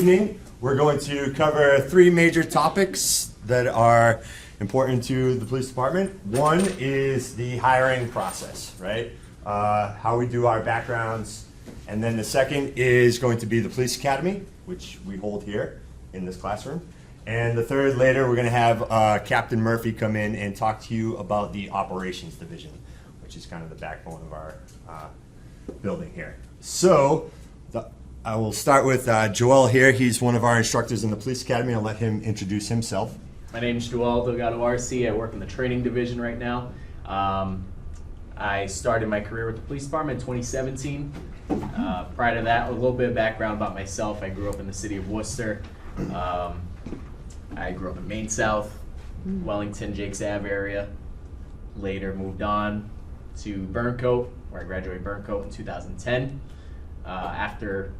evening, we're going to cover three major topics that are important to the police department. One is the hiring process, right? How we do our backgrounds. And then the second is going to be the police academy, which we hold here in this classroom. And the third, later, we're going to have Captain Murphy come in and talk to you about the operations division, which is kind of the backbone of our building here. So I will start with Joel here. He's one of our instructors in the police academy. I'll let him introduce himself. My name is Joel Delgado RC. I work in the training division right now. I started my career with the police department in 2017. Prior to that, a little bit of background about myself. I grew up in the city of Worcester. I grew up in Maine South, Wellington, Jakes Ave area. Later moved on to Burncoat, where I graduated Burncoat in 2010. After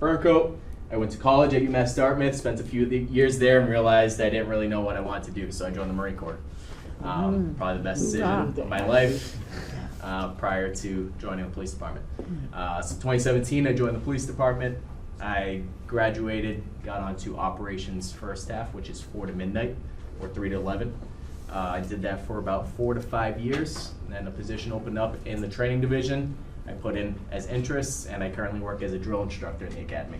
Burncoat, I went to college at UMass Dartmouth, spent a few years there and realized I didn't really know what I wanted to do, so I joined the Marine Corps. Probably the best decision of my life prior to joining the police department. So 2017, I joined the police department. I graduated, got onto operations first staff, which is 4 to midnight, or 3 to 11. I did that for about 4 to 5 years, and then a position opened up in the training division. I put in as interests, and I currently work as a drill instructor in the academy.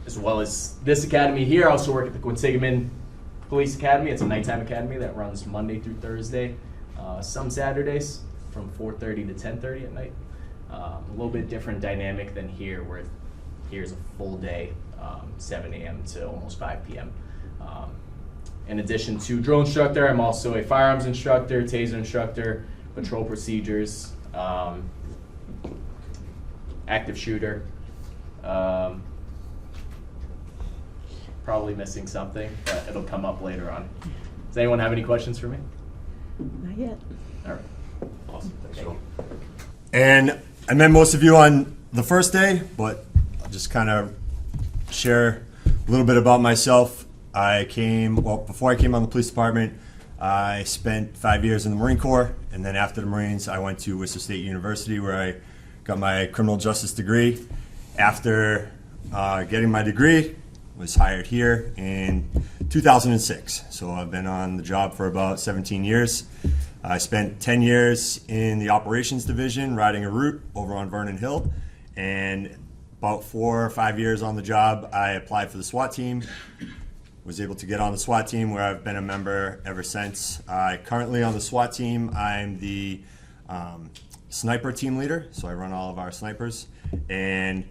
As well as this academy here, I also work at the Quinsigamond Police Academy. It's a nighttime academy that runs Monday through Thursday, some Saturdays from 4:30 to 10:30 at night. A little bit different dynamic than here, where here's a full day, 7 a.m. to almost 5 p.m. In addition to drill instructor, I'm also a firearms instructor, taser instructor, patrol procedures, active shooter. Probably missing something, but it'll come up later on. Does anyone have any questions for me? Not yet. All right. Awesome. Thank you. And I met most of you on the first day, but I'll just kind of share a little bit about myself. Before I came on the police department, I spent 5 years in the Marine Corps, and then after the Marines, I went to Worcester State University, where I got my criminal justice degree. After getting my degree, was hired here in 2006. So I've been on the job for about 17 years. I spent 10 years in the operations division, riding a route over on Vernon Hill, and about 4 or 5 years on the job, I applied for the SWAT team. Was able to get on the SWAT team, where I've been a member ever since. Currently on the SWAT team, I'm the sniper team leader, so I run all of our snipers. And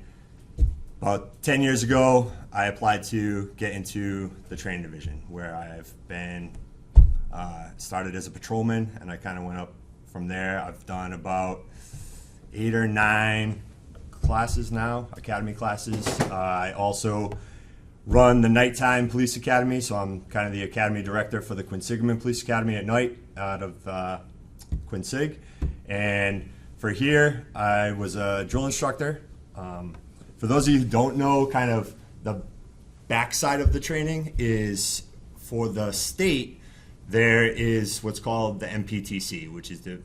about 10 years ago, I applied to get into the training division, where I've been started as a patrolman, and I kind of went up from there. I've done about 8 or 9 classes now, academy classes. I also run the nighttime police academy, so I'm kind of the academy director for the Quinsigamond Police Academy at night out of Quinsig. And for here, I was a drill instructor. For those of you who don't know, kind of the backside of the training is, for the state, there is what's called the MPTC, which is the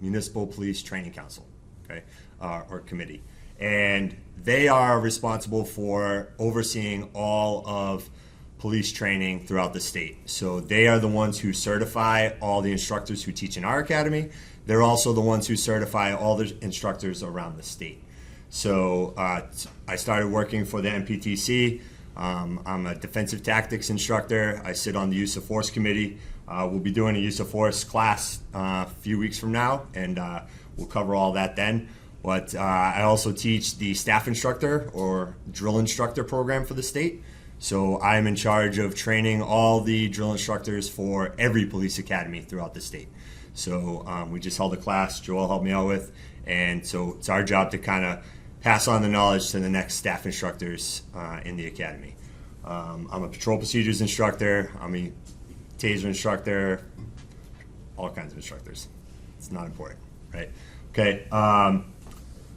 Municipal Police Training Council, okay, or committee. And they are responsible for overseeing all of police training throughout the state. So they are the ones who certify all the instructors who teach in our academy. They're also the ones who certify all the instructors around the state. So I started working for the MPTC. I'm a defensive tactics instructor. I sit on the use of force committee. We'll be doing a use of force class a few weeks from now, and we'll cover all that then. But I also teach the staff instructor or drill instructor program for the state. So I'm in charge of training all the drill instructors for every police academy throughout the state. So we just held a class Joel helped me out with, and so it's our job to kind of pass on the knowledge to the next staff instructors in the academy. I'm a patrol procedures instructor. I'm a taser instructor, all kinds of instructors. It's not important, right? Okay.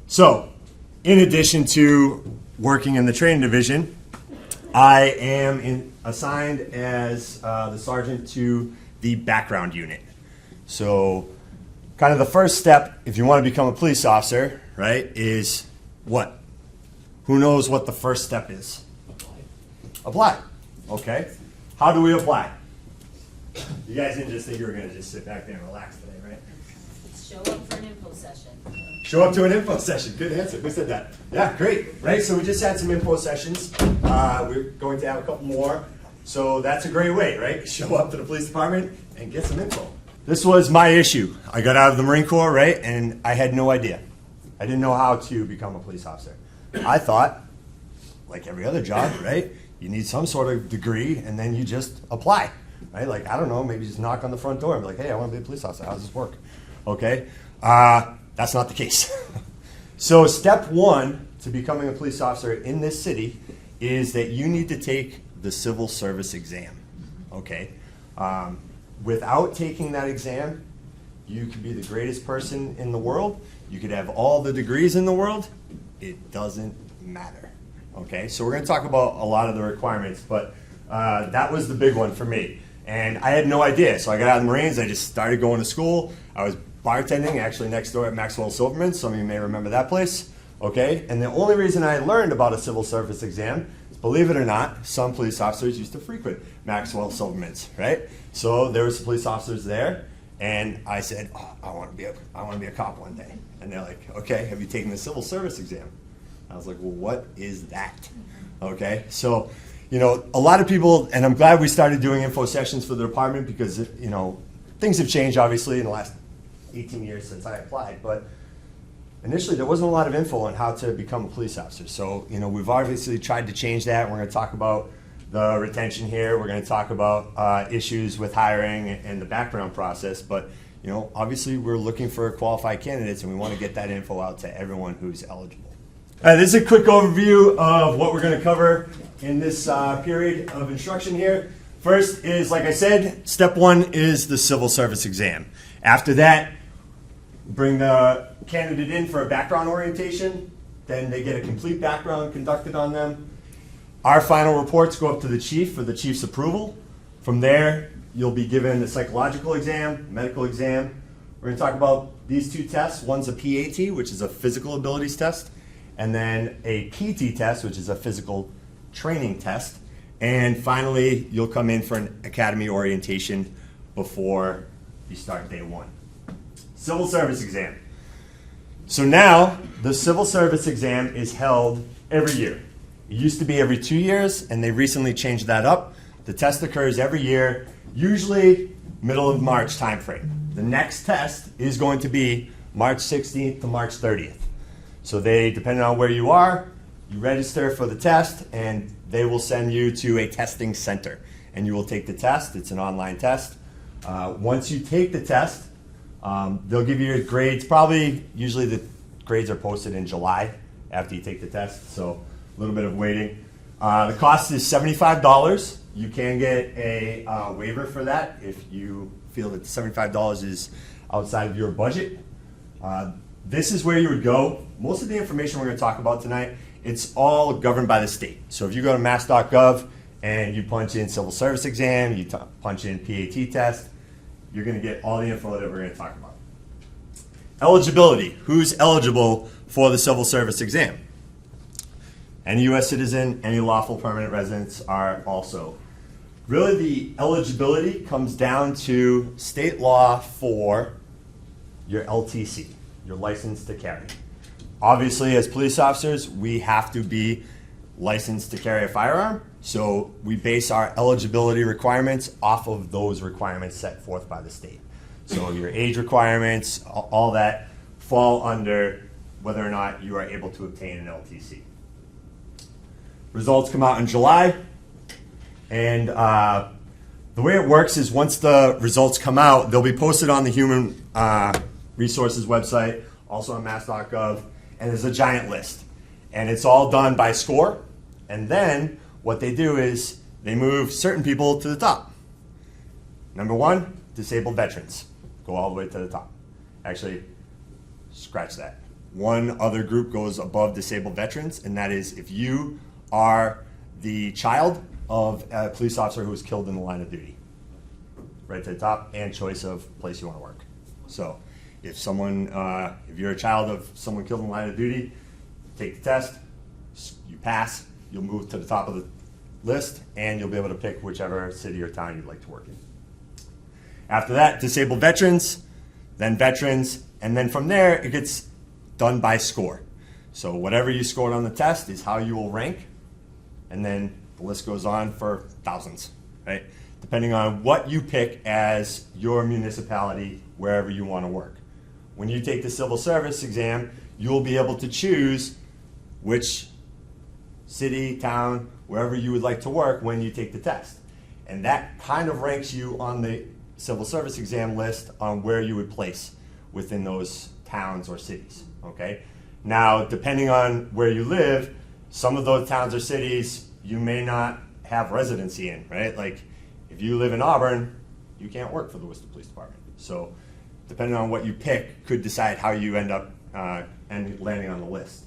So, in addition to working in the training division, I am assigned as the sergeant to the background unit. So, kind of the first step, if you want to become a police officer, right, is what? Who knows what the first step is? apply. Okay? How do we apply? You guys didn't just think you were going to just sit back there and relax today, right? Show up for an info session. Show up to an info session. Good answer. Who said that? Yeah, great. Right? So we just had some info sessions. We're going to have a couple more. So that's a great way, right? Show up to the police department and get some info. This was my issue. I got out of the Marine Corps, right? And I had no idea. I didn't know how to become a police officer. I thought, like every other job, right? You need some sort of degree and then you just apply, right? Like, I don't know, maybe just knock on the front door and be like, hey, I want to be a police officer. How does this work? Okay? That's not the case. So step one to becoming a police officer in this city is that you need to take the civil service exam, okay? Without taking that exam, you could be the greatest person in the world. You could have all the degrees in the world. It doesn't matter, okay? So we're gonna talk about a lot of the requirements, but that was the big one for me. And I had no idea, so I got out of the Marines, I just started going to school. I was bartending actually next door at Maxwell Silverman. Some of you may remember that place, okay? And the only reason I learned about a civil service exam is, believe it or not, some police officers used to frequent Maxwell Silverman's, right? So there were some police officers there, and I said, oh, I want to be a cop one day. And they're like, okay, have you taken the civil service exam? I was like, well, what is that? Okay, so, you know, a lot of people, and I'm glad we started doing info sessions for the department because, you know, things have changed obviously in the last 18 years since I applied, but initially there wasn't a lot of info on how to become a police officer. So, you know, we've obviously tried to change that. We're going to talk about the retention here. We're going to talk about issues with hiring and the background process, but, you know, obviously we're looking for qualified candidates and we want to get that info out to everyone who's eligible. All right, this is a quick overview of what we're going to cover in this period of instruction here. First is, like I said, step one is the civil service exam. After that, bring the candidate in for a background orientation. Then they get a complete background conducted on them. Our final reports go up to the chief for the chief's approval. From there, you'll be given a psychological exam, medical exam. We're going to talk about these two tests. One's a PAT, which is a physical abilities test, and then a PT test, which is a physical training test. And finally, you'll come in for an academy orientation before you start day one. Civil service exam. So now, the civil service exam is held every year. It used to be every 2 years, and they recently changed that up. The test occurs every year, usually middle of March timeframe. The next test is going to be March 16th to March 30th. So they, depending on where you are, you register for the test, and they will send you to a testing center, and you will take the test. It's an online test. Once you take the test, they'll give you your grades. Usually the grades are posted in July after you take the test, so a little bit of waiting. The cost is $75. You can get a waiver for that if you feel that $75 is outside of your budget. This is where you would go. Most of the information we're going to talk about tonight, it's all governed by the state. So if you go to mass.gov and you punch in civil service exam, you punch in PAT test, you're going to get all the info that we're going to talk about. Eligibility. Who's eligible for the civil service exam? Any U.S. citizen, any lawful permanent residents are also. Really, the eligibility comes down to state law for your LTC, your license to carry. Obviously, as police officers, we have to be licensed to carry a firearm, so we base our eligibility requirements off of those requirements set forth by the state. So your age requirements, all that fall under whether or not you are able to obtain an LTC. Results come out in July, and the way it works is once the results come out, they'll be posted on the Human Resources website, also on mass.gov, and there's a giant list. And it's all done by score, and then what they do is they move certain people to the top. Number one, disabled veterans. Go all the way to the top. Actually, scratch that. One other group goes above disabled veterans, and that is if you are the child of a police officer who was killed in the line of duty. Right to the top, and choice of place you want to work. So if you're a child of someone killed in the line of duty, take the test, you pass, you'll move to the top of the list, and you'll be able to pick whichever city or town you'd like to work in. After that, disabled veterans, then veterans, and then from there, it gets done by score. So whatever you scored on the test is how you will rank, and then the list goes on for thousands, right? Depending on what you pick as your municipality, wherever you want to work. When you take the civil service exam, you'll be able to choose which city, town, wherever you would like to work when you take the test. And that kind of ranks you on the civil service exam list on where you would place within those towns or cities, okay? Now, depending on where you live, some of those towns or cities you may not have residency in, right? Like, if you live in Auburn, you can't work for the Worcester Police Department. So, depending on what you pick could decide how you end up and landing on the list.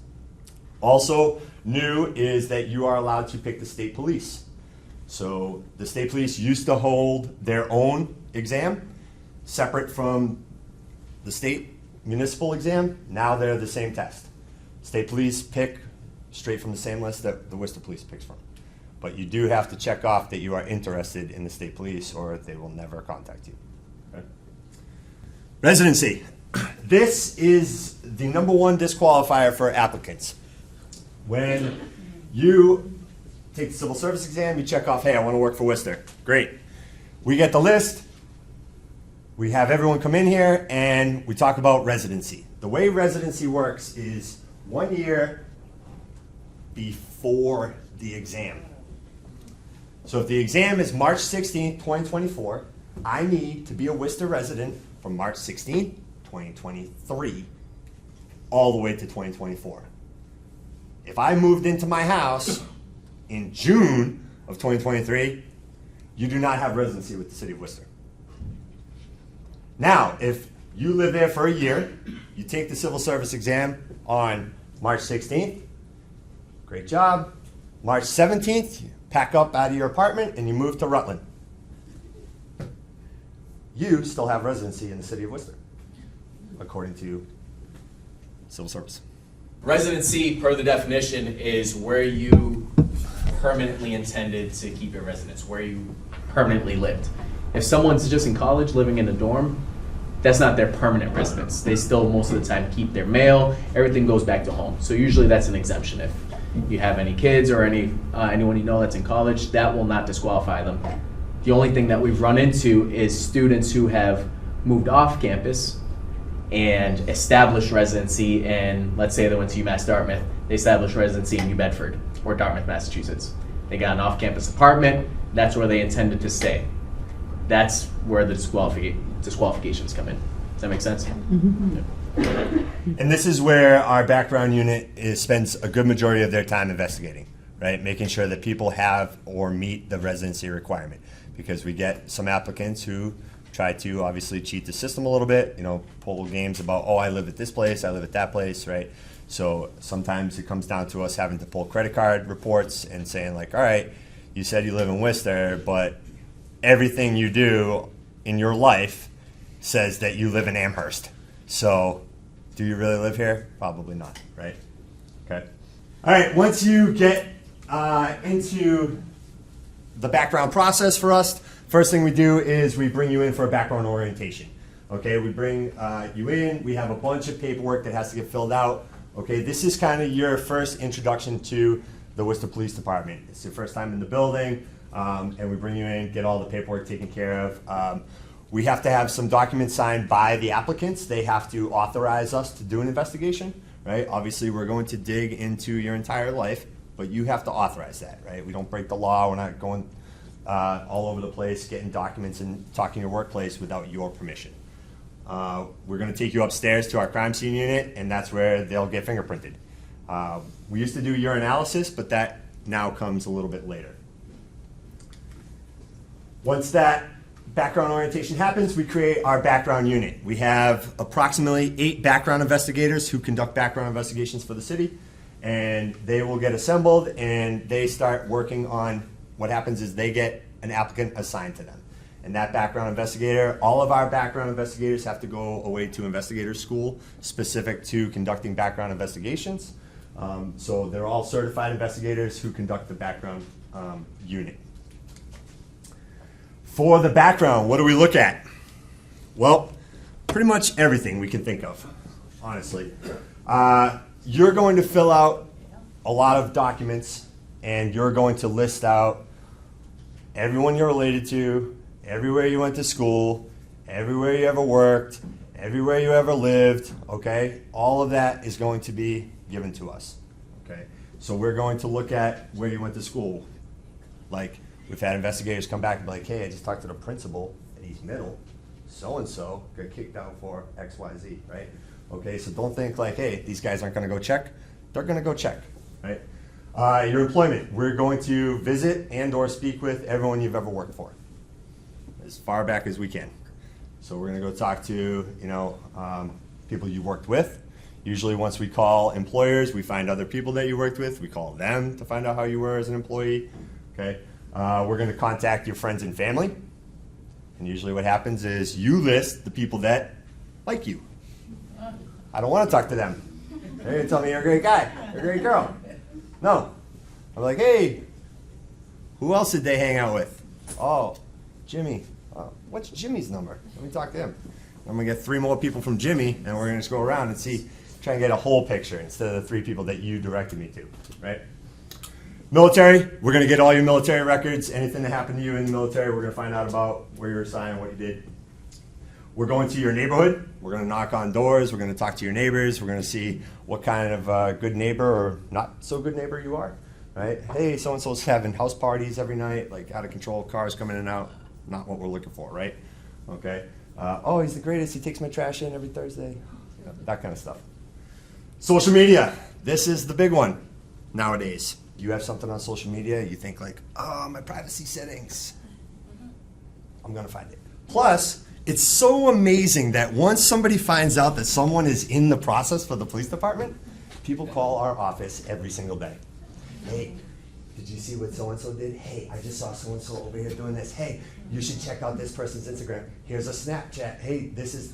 Also, new is that you are allowed to pick the state police. So, the state police used to hold their own exam, separate from the state municipal exam. Now they're the same test. State police pick straight from the same list that the Worcester Police picks from. But you do have to check off that you are interested in the state police, or they will never contact you. Okay? Residency. This is the #1 disqualifier for applicants. When you take the civil service exam, you check off, hey, I want to work for Worcester. Great. We get the list. We have everyone come in here and we talk about residency. The way residency works is 1 year before the exam. So if the exam is March 16th, 2024, I need to be a Worcester resident from March 16th, 2023, all the way to 2024. If I moved into my house in June of 2023, you do not have residency with the city of Worcester. Now, if you live there for a year, you take the civil service exam on March 16th, great job. March 17th, you pack up out of your apartment and you move to Rutland. You still have residency in the city of Worcester, according to civil service. Residency, per the definition, is where you permanently intended to keep your residence, where you permanently lived. If someone's just in college living in a dorm, that's not their permanent residence. They still, most of the time, keep their mail. Everything goes back to home. So usually that's an exemption. If you have any kids or anyone you know that's in college, that will not disqualify them. The only thing that we've run into is students who have moved off campus and established residency in, let's say they went to UMass Dartmouth, they established residency in New Bedford or Dartmouth, Massachusetts. They got an off-campus apartment, that's where they intended to stay. That's where the disqualifications come in. Does that make sense? Mm-hmm. Yeah. And this is where our background unit spends a good majority of their time investigating, right? Making sure that people have or meet the residency requirement. Because we get some applicants who try to obviously cheat the system a little bit, pull games about, oh, I live at this place, I live at that place, right? So sometimes it comes down to us having to pull credit card reports and saying like, all right, you said you live in Worcester, but everything you do in your life says that you live in Amherst. So do you really live here? Probably not, right? Okay. All right, once you get into the background process for us, first thing we do is we bring you in for a background orientation. Okay, we bring you in, we have a bunch of paperwork that has to get filled out. Okay, this is kind of your first introduction to the Worcester Police Department. It's your first time in the building, and we bring you in, get all the paperwork taken care of. We have to have some documents signed by the applicants. They have to authorize us to do an investigation, right? Obviously, we're going to dig into your entire life, but you have to authorize that, right? We don't break the law. We're not going all over the place getting documents and talking your workplace without your permission. We're going to take you upstairs to our crime scene unit, and that's where they'll get fingerprinted. We used to do urinalysis, but that now comes a little bit later. Once that background orientation happens, we create our background unit. We have approximately 8 background investigators who conduct background investigations for the city, and they will get assembled and they start working on what happens is they get an applicant assigned to them. And that background investigator, all of our background investigators have to go away to investigator school specific to conducting background investigations. So they're all certified investigators who conduct the background unit. For the background, what do we look at? Well, pretty much everything we can think of, honestly. You're going to fill out a lot of documents, and you're going to list out everyone you're related to, everywhere you went to school, everywhere you ever worked, everywhere you ever lived, okay? All of that is going to be given to us, okay? So we're going to look at where you went to school. Like, we've had investigators come back and be like, hey, I just talked to the principal at East Middle, so-and-so got kicked out for X, Y, Z, right? Okay, so don't think like, hey, these guys aren't gonna go check. They're gonna go check, right? Your employment, we're going to visit and or speak with everyone you've ever worked for, as far back as we can. So we're gonna go talk to, people you worked with. Usually once we call employers, we find other people that you worked with. We call them to find out how you were as an employee, okay? We're gonna contact your friends and family. And usually what happens is you list the people that like you. I don't want to talk to them. They're going to tell me you're a great guy, you're a great girl. No. I'm like, hey, who else did they hang out with? Oh, Jimmy. What's Jimmy's number? Let me talk to him. I'm going to get 3 more people from Jimmy, and we're going to just go around and try and get a whole picture instead of the 3 people that you directed me to, right? Military, we're going to get all your military records. Anything that happened to you in the military, we're going to find out about where you were assigned, what you did. We're going to your neighborhood. We're going to knock on doors. We're going to talk to your neighbors. We're going to see what kind of good neighbor or not so good neighbor you are, right? Hey, so-and-so's having house parties every night, like out of control, cars coming in and out. Not what we're looking for, right? Okay. Oh, he's the greatest. He takes my trash in every Thursday. That kind of stuff. Social media. This is the big one nowadays. You have something on social media, you think like, oh, my privacy settings. I'm going to find it. Plus, it's so amazing that once somebody finds out that someone is in the process for the police department, people call our office every single day. Hey, did you see what so-and-so did? Hey, I just saw so-and-so over here doing this. Hey, you should check out this person's Instagram. Here's a Snapchat. Hey,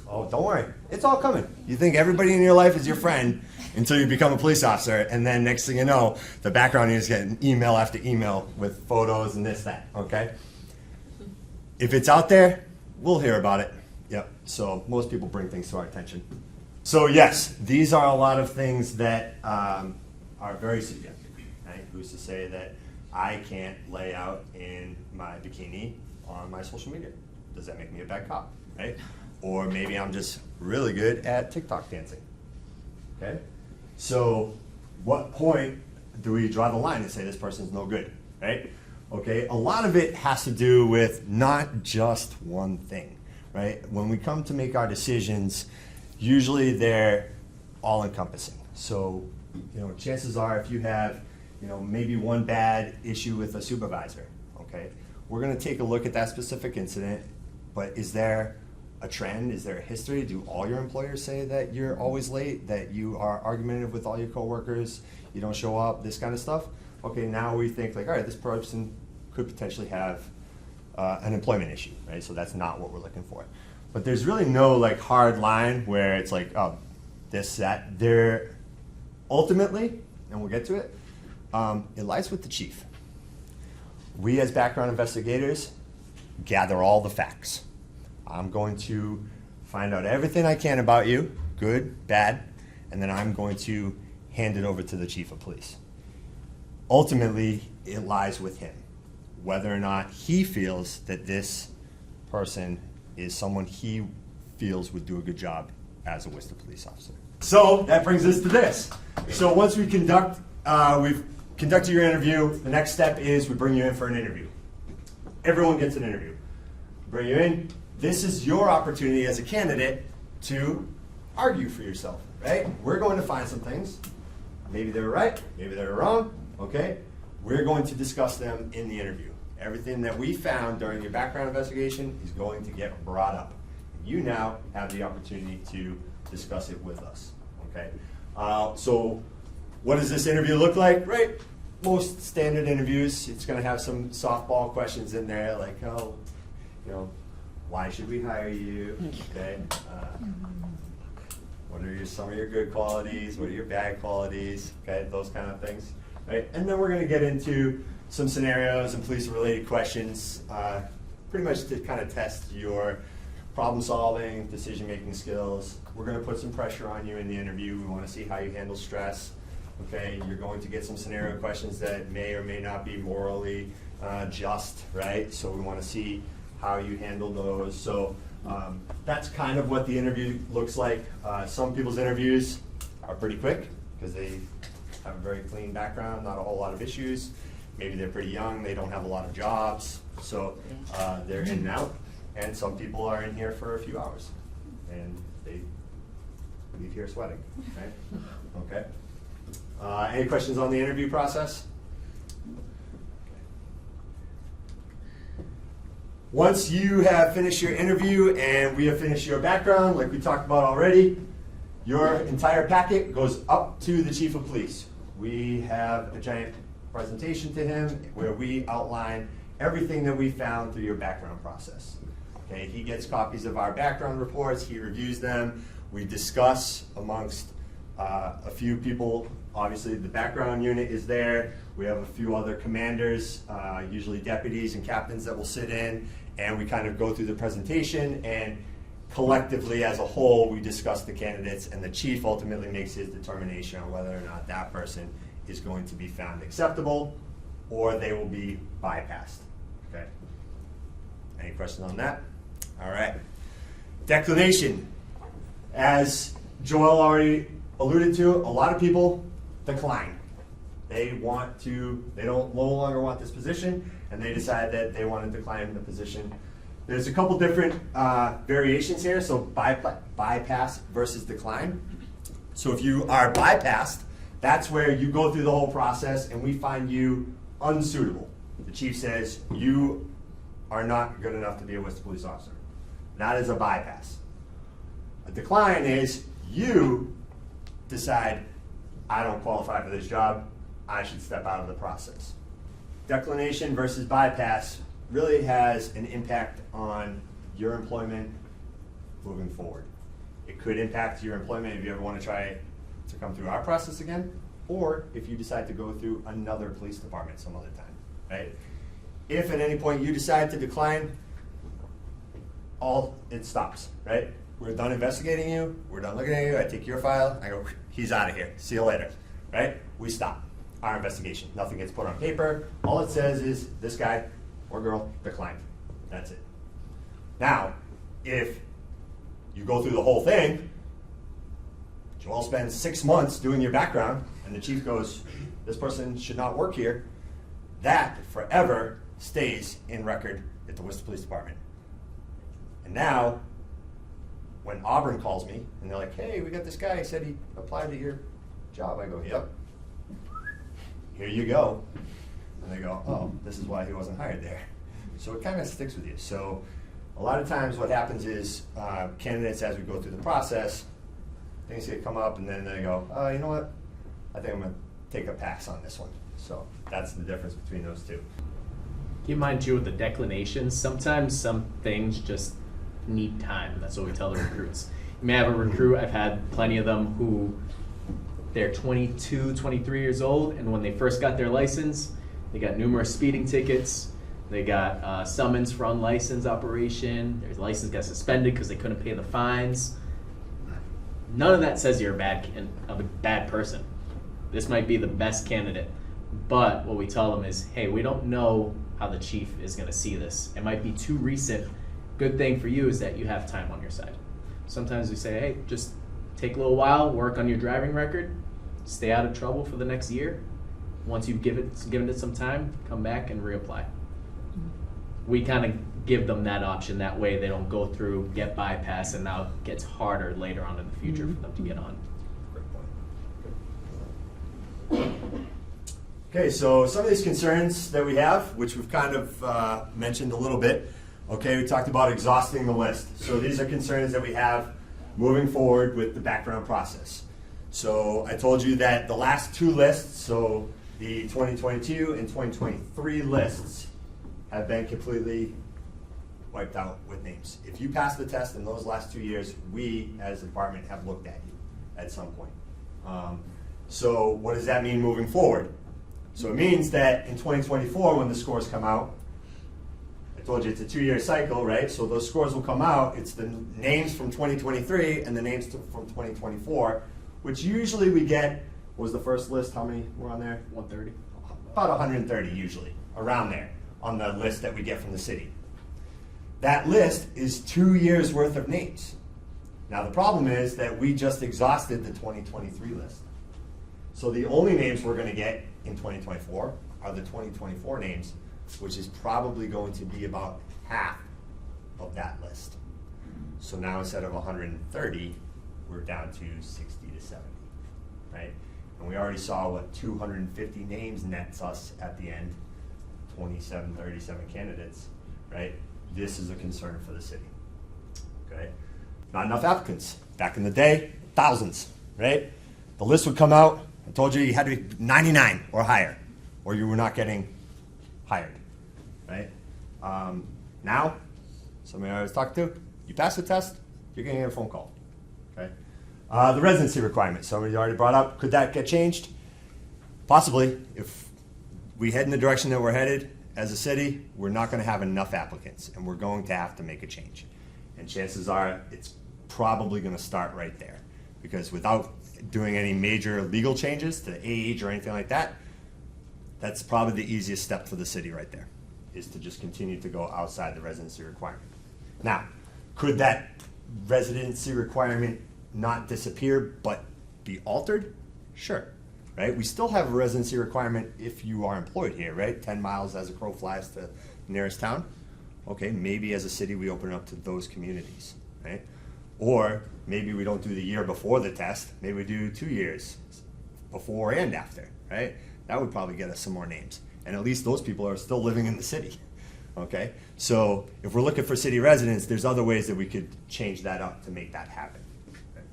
oh, don't worry. It's all coming. You think everybody in your life is your friend until you become a police officer, and then next thing you know, the background is getting email after email with photos and this, that, okay? If it's out there, we'll hear about it. Yep, so most people bring things to our attention. So yes, these are a lot of things that are very subjective. Right? Who's to say that I can't lay out in my bikini on my social media? Does that make me a bad cop, right? Or maybe I'm just really good at TikTok dancing, okay? So what point do we draw the line and say this person's no good, right? Okay, a lot of it has to do with not just one thing, right? When we come to make our decisions, usually they're all-encompassing. So, chances are if you have, maybe one bad issue with a supervisor, okay? We're gonna take a look at that specific incident, but is there a trend? Is there a history? Do all your employers say that you're always late, that you are argumentative with all your coworkers, you don't show up, this kind of stuff? Okay, now we think like, all right, this person could potentially have an employment issue, right? So that's not what we're looking for. But there's really no like hard line where it's like, oh, this, that. They're ultimately, and we'll get to it, it lies with the chief. We as background investigators gather all the facts. I'm going to find out everything I can about you, good, bad, and then I'm going to hand it over to the chief of police. Ultimately, it lies with him, whether or not he feels that this person is someone he feels would do a good job as a Worcester police officer. So that brings us to this. So once we've conducted your interview, the next step is we bring you in for an interview. Everyone gets an interview. Bring you in. This is your opportunity as a candidate to argue for yourself, right? We're going to find some things. Maybe they were right, maybe they were wrong, okay? We're going to discuss them in the interview. Everything that we found during your background investigation is going to get brought up. You now have the opportunity to discuss it with us, okay? So what does this interview look like? Right, most standard interviews, it's gonna have some softball questions in there, like, oh, why should we hire you, okay? What are some of your good qualities? What are your bad qualities? Okay, those kind of things, right? And then we're gonna get into some scenarios and police-related questions, pretty much to kind of test your problem-solving, decision-making skills. We're going to put some pressure on you in the interview. We want to see how you handle stress. Okay, you're going to get some scenario questions that may or may not be morally just, right? So we want to see how you handle those. So that's kind of what the interview looks like. Some people's interviews are pretty quick because they have a very clean background, not a whole lot of issues. Maybe they're pretty young, they don't have a lot of jobs, so they're in and out. And some people are in here for a few hours and they leave here sweating, right? Okay. Any questions on the interview process? Once you have finished your interview and we have finished your background, like we talked about already, your entire packet goes up to the chief of police. We have a giant presentation to him where we outline everything that we found through your background process. Okay, he gets copies of our background reports, he reviews them, we discuss amongst a few people. Obviously the background unit is there, we have a few other commanders, usually deputies and captains that will sit in, and we kind of go through the presentation, and collectively as a whole we discuss the candidates, and the chief ultimately makes his determination on whether or not that person is going to be found acceptable or they will be bypassed. Okay. Any questions on that? All right. Declination. As Joel already alluded to, a lot of people decline. They don't no longer want this position, and they decide that they want to decline the position. There's a couple different variations here, so bypass versus decline. So if you are bypassed, that's where you go through the whole process and we find you unsuitable. The chief says you are not good enough to be a Worcester police officer. That is a bypass. A decline is you decide, I don't qualify for this job, I should step out of the process. Declination versus bypass really has an impact on your employment moving forward. It could impact your employment if you ever want to try to come through our process again, or if you decide to go through another police department some other time, right? If at any point you decide to decline, it stops, right? We're done investigating you, we're done looking at you, I take your file, I go, he's out of here, see you later, right? We stop our investigation. Nothing gets put on paper. All it says is this guy or girl declined. That's it. Now, if you go through the whole thing, Joel spends 6 months doing your background, and the chief goes, this person should not work here, that forever stays in record at the Worcester Police Department. And now, when Auburn calls me, and they're like, hey, we got this guy, he said he applied to your job. I go, yep. Here you go. And they go, oh, this is why he wasn't hired there. So it kind of sticks with you. So a lot of times what happens is candidates, as we go through the process, things get come up and then they go, oh, you know what? I think I'm going to take a pass on this one. So that's the difference between those two. Keep in mind too with the declinations, sometimes some things just need time. That's what we tell the recruits. You may have a recruit, I've had plenty of them who they're 22, 23 years old, and when they first got their license, they got numerous speeding tickets, they got summons for unlicensed operation, their license got suspended because they couldn't pay the fines. None of that says you're a bad person. This might be the best candidate, but what we tell them is, hey, we don't know how the chief is going to see this. It might be too recent. Good thing for you is that you have time on your side. Sometimes we say, hey, just take a little while, work on your driving record, stay out of trouble for the next year. Once you've given it some time, come back and reapply. We kind of give them that option. That way they don't go through, get bypassed, and now it gets harder later on in the future for them to get on. Great point. Okay, so some of these concerns that we have, which we've kind of mentioned a little bit, okay, we talked about exhausting the list. So these are concerns that we have moving forward with the background process. So I told you that the last two lists, so the 2022 and 2023 lists, have been completely wiped out with names. If you passed the test in those last 2 years, we as a department have looked at you at some point. So what does that mean moving forward? So it means that in 2024, when the scores come out, I told you it's a 2-year cycle, right? So those scores will come out. It's the names from 2023 and the names from 2024, which usually we get, what was the first list? How many were on there? 130. About 130 usually, around there, on the list that we get from the city. That list is 2 years worth of names. Now the problem is that we just exhausted the 2023 list. So the only names we're going to get in 2024 are the 2024 names, which is probably going to be about half of that list. So now instead of 130, we're down to 60 to 70, right? And we already saw what 250 names nets us at the end, 27, 37 candidates, right? This is a concern for the city, okay? Not enough applicants. Back in the day, thousands, right? The list would come out. I told you had to be 99 or higher, or you were not getting hired, right? Now, somebody I was talking to, you pass the test, you're going to get a phone call, okay? The residency requirement, somebody already brought up, could that get changed? Possibly. If we head in the direction that we're headed as a city, we're not going to have enough applicants, and we're going to have to make a change. And chances are it's probably going to start right there, because without doing any major legal changes to age or anything like that, that's probably the easiest step for the city right there, is to just continue to go outside the residency requirement. Now, could that residency requirement not disappear but be altered? Sure, right? We still have a residency requirement if you are employed here, right? 10 miles as a crow flies to the nearest town. Okay, maybe as a city we open it up to those communities, right? Or maybe we don't do the year before the test, maybe we do 2 years before and after, right? That would probably get us some more names. And at least those people are still living in the city, okay? So if we're looking for city residents, there's other ways that we could change that up to make that happen. Okay?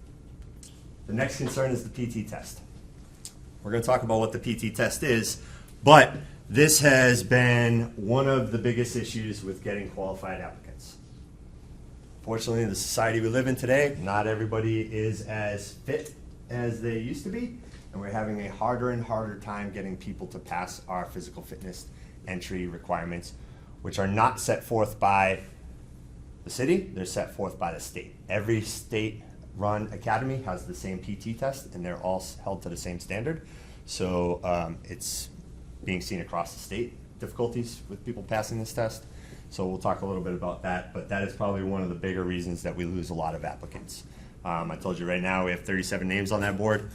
The next concern is the PT test. We're gonna talk about what the PT test is, but this has been one of the biggest issues with getting qualified applicants. Fortunately, in the society we live in today, not everybody is as fit as they used to be, and we're having a harder and harder time getting people to pass our physical fitness entry requirements, which are not set forth by the city, they're set forth by the state. Every state-run academy has the same PT test, and they're all held to the same standard. So it's being seen across the state, difficulties with people passing this test. So we'll talk a little bit about that, but that is probably one of the bigger reasons that we lose a lot of applicants. I told you right now we have 37 names on that board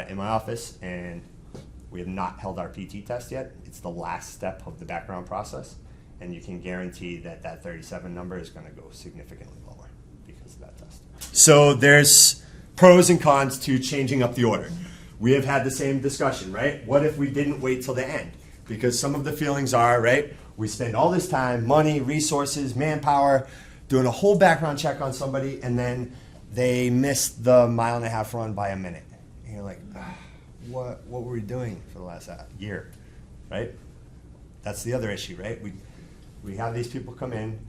in my office, and we have not held our PT test yet. It's the last step of the background process, and you can guarantee that that 37 number is going to go significantly lower because of that test. So there's pros and cons to changing up the order. We have had the same discussion, right? What if we didn't wait till the end? Because some of the feelings are, right, we spend all this time, money, resources, manpower, doing a whole background check on somebody, and then they missed the 1.5 mile run by a minute. And you're like, what were we doing for the last year, right? That's the other issue, right? We have these people come in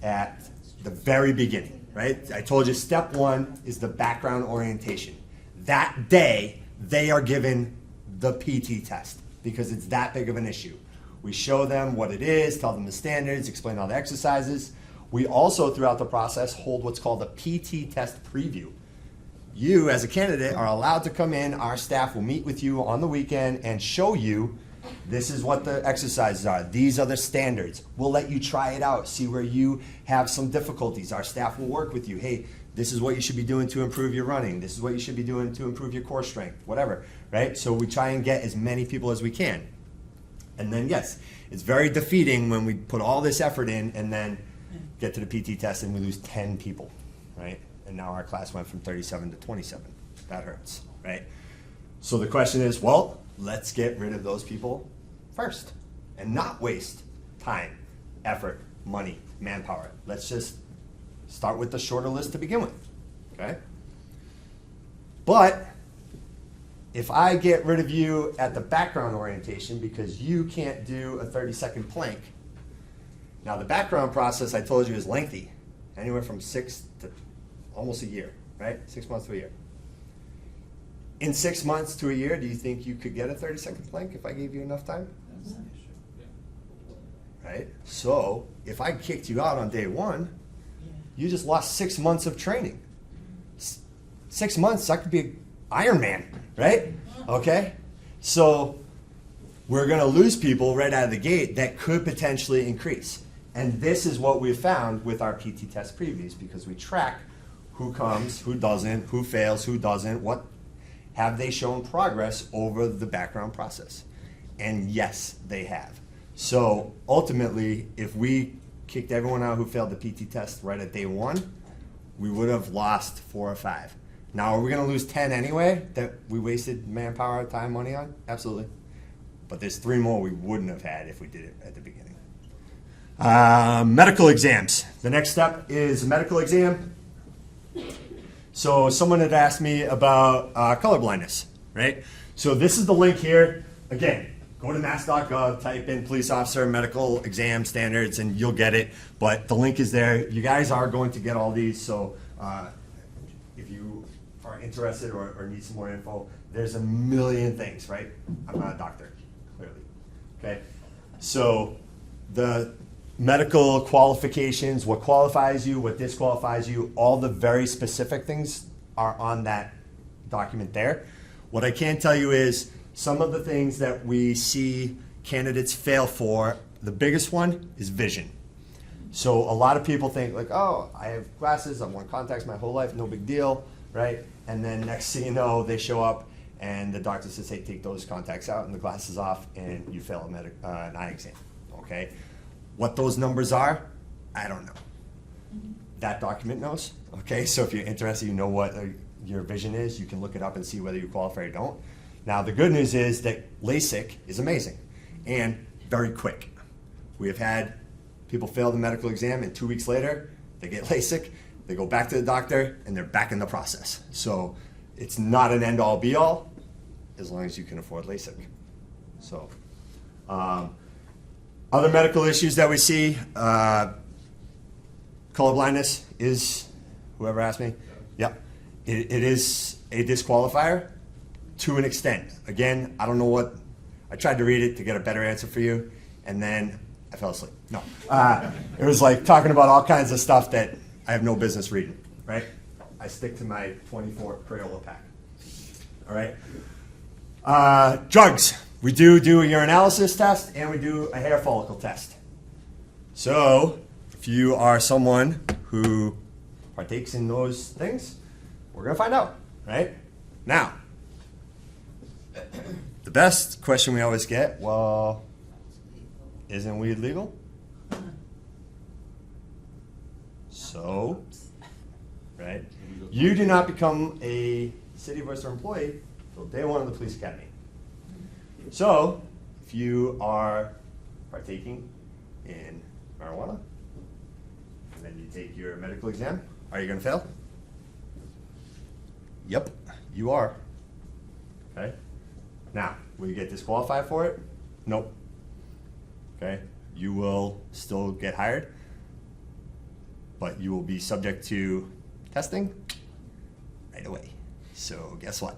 at the very beginning, right? I told you step one is the background orientation. That day, they are given the PT test because it's that big of an issue. We show them what it is, tell them the standards, explain all the exercises. We also, throughout the process, hold what's called a PT test preview. You, as a candidate, are allowed to come in. Our staff will meet with you on the weekend and show you this is what the exercises are. These are the standards. We'll let you try it out, see where you have some difficulties. Our staff will work with you. Hey, this is what you should be doing to improve your running. This is what you should be doing to improve your core strength, whatever, right? So we try and get as many people as we can. And then, yes, it's very defeating when we put all this effort in and then get to the PT test and we lose 10 people, right? And now our class went from 37 to 27. That hurts, right? So the question is, well, let's get rid of those people first and not waste time, effort, money, manpower. Let's just start with the shorter list to begin with, okay? But if I get rid of you at the background orientation because you can't do a 30-second plank, now the background process I told you is lengthy, anywhere from 6 to almost a year, right? 6 months to a year. In 6 months to a year, do you think you could get a 30-second plank if I gave you enough time? Right? So if I kicked you out on day one, you just lost 6 months of training. 6 months, I could be an Iron Man, right? Okay? So we're going to lose people right out of the gate that could potentially increase. And this is what we've found with our PT test previews, because we track who comes, who doesn't, who fails, who doesn't, what have they shown progress over the background process. And yes, they have. So ultimately, if we kicked everyone out who failed the PT test right at day one, we would have lost 4 or 5. Now, are we going to lose 10 anyway that we wasted manpower, time, money on? Absolutely. But there's 3 more we wouldn't have had if we did it at the beginning. Medical exams. The next step is a medical exam. So someone had asked me about color blindness, right? So this is the link here. Again, go to mass.gov, type in police officer medical exam standards, and you'll get it. But the link is there. You guys are going to get all these. So if you are interested or need some more info, there's a million things, right? I'm not a doctor, clearly. Okay? So the medical qualifications, what qualifies you, what disqualifies you, all the very specific things are on that document there. What I can tell you is some of the things that we see candidates fail for, the biggest one is vision. So a lot of people think like, oh, I have glasses, I've worn contacts my whole life, no big deal, right? And then next thing you know, they show up and the doctor says, hey, take those contacts out and the glasses off, and you fail an eye exam, okay? What those numbers are, I don't know. That document knows, okay? So if you're interested, you know what your vision is, you can look it up and see whether you qualify or don't. Now, the good news is that LASIK is amazing and very quick. We have had people fail the medical exam, and 2 weeks later, they get LASIK, they go back to the doctor, and they're back in the process. So it's not an end-all, be-all, as long as you can afford LASIK. So, other medical issues that we see, colorblindness is, whoever asked me, yep, it is a disqualifier to an extent. Again, I don't know what, I tried to read it to get a better answer for you, and then I fell asleep. No. It was like talking about all kinds of stuff that I have no business reading, right? I stick to my 24 Crayola pack. All right? Drugs. We do a urinalysis test, and we do a hair follicle test. So if you are someone who partakes in those things, we're going to find out, right? Now, the best question we always get, well, isn't weed legal? So, right? You do not become a city of Worcester employee until day one of the police academy. So, if you are partaking in marijuana, and then you take your medical exam, are you going to fail? Yep, you are. Okay? Now, will you get disqualified for it? Nope. Okay? You will still get hired, but you will be subject to testing right away. So, guess what?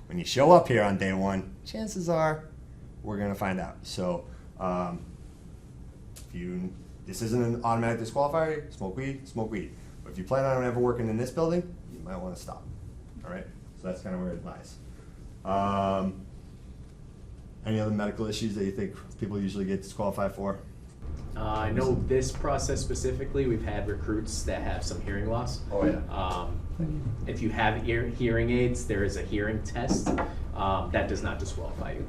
When you show up here on day one, chances are we're going to find out. So this isn't an automatic disqualifier, smoke weed, smoke weed. But if you plan on ever working in this building, you might want to stop. All right? So that's kind of where it lies. Any other medical issues that you think people usually get disqualified for? I know this process specifically, we've had recruits that have some hearing loss. Oh, yeah. If you have hearing aids, there is a hearing test. That does not disqualify you.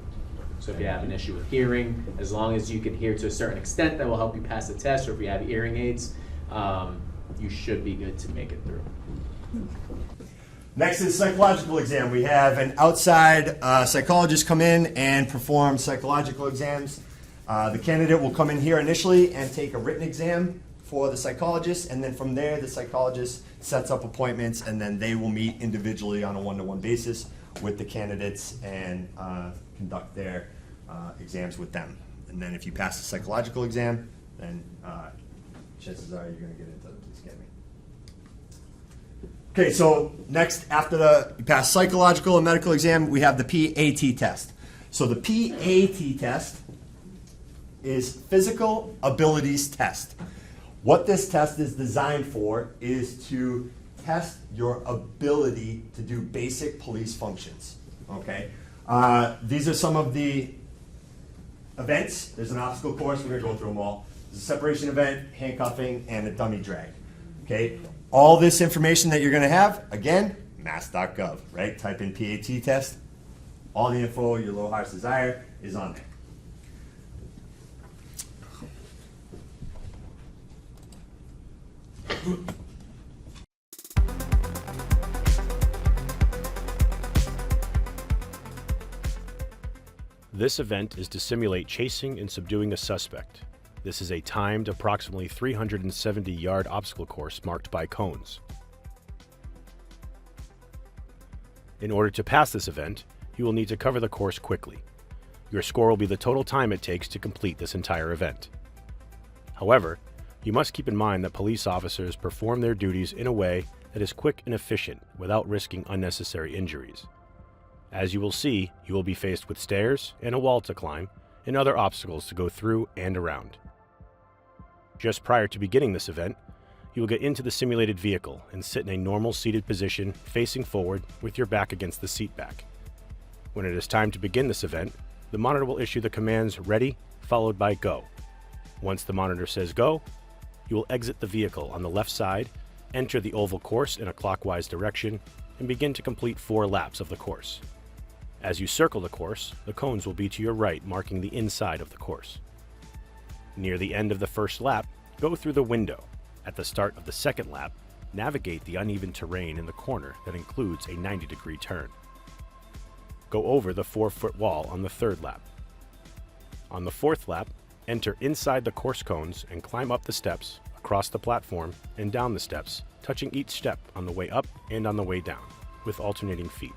So if you have an issue with hearing, as long as you can hear to a certain extent, that will help you pass the test. Or if you have hearing aids, you should be good to make it through. Next is psychological exam. We have an outside psychologist come in and perform psychological exams. The candidate will come in here initially and take a written exam for the psychologist, and then from there the psychologist sets up appointments, and then they will meet individually on a one-to-one basis with the candidates and conduct their exams with them. And then if you pass the psychological exam, then chances are you're going to get into the police academy. Okay, so next, after you pass psychological and medical exam, we have the PAT test. So the PAT test is physical abilities test. What this test is designed for is to test your ability to do basic police functions. Okay, these are some of the events. There's an obstacle course. We're going to go through them all. There's a separation event, handcuffing, and a dummy drag. Okay, all this information that you're going to have, again, mass.gov, right? Type in PAT test. All the info your little heart's desire is on there. This event is to simulate chasing and subduing a suspect. This is a timed, approximately 370-yard obstacle course marked by cones. In order to pass this event, you will need to cover the course quickly. Your score will be the total time it takes to complete this entire event. However, you must keep in mind that police officers perform their duties in a way that is quick and efficient without risking unnecessary injuries. As you will see, you will be faced with stairs and a wall to climb and other obstacles to go through and around. Just prior to beginning this event, you will get into the simulated vehicle and sit in a normal seated position facing forward with your back against the seat back. When it is time to begin this event, the monitor will issue the commands ready followed by go. Once the monitor says go, you will exit the vehicle on the left side, enter the oval course in a clockwise direction, and begin to complete 4 laps of the course. As you circle the course, the cones will be to your right, marking the inside of the course. Near the end of the first lap, go through the window. At the start of the second lap, navigate the uneven terrain in the corner that includes a 90-degree turn. Go over the 4-foot wall on the third lap. On the fourth lap, enter inside the course cones and climb up the steps, across the platform, and down the steps, touching each step on the way up and on the way down, with alternating feet.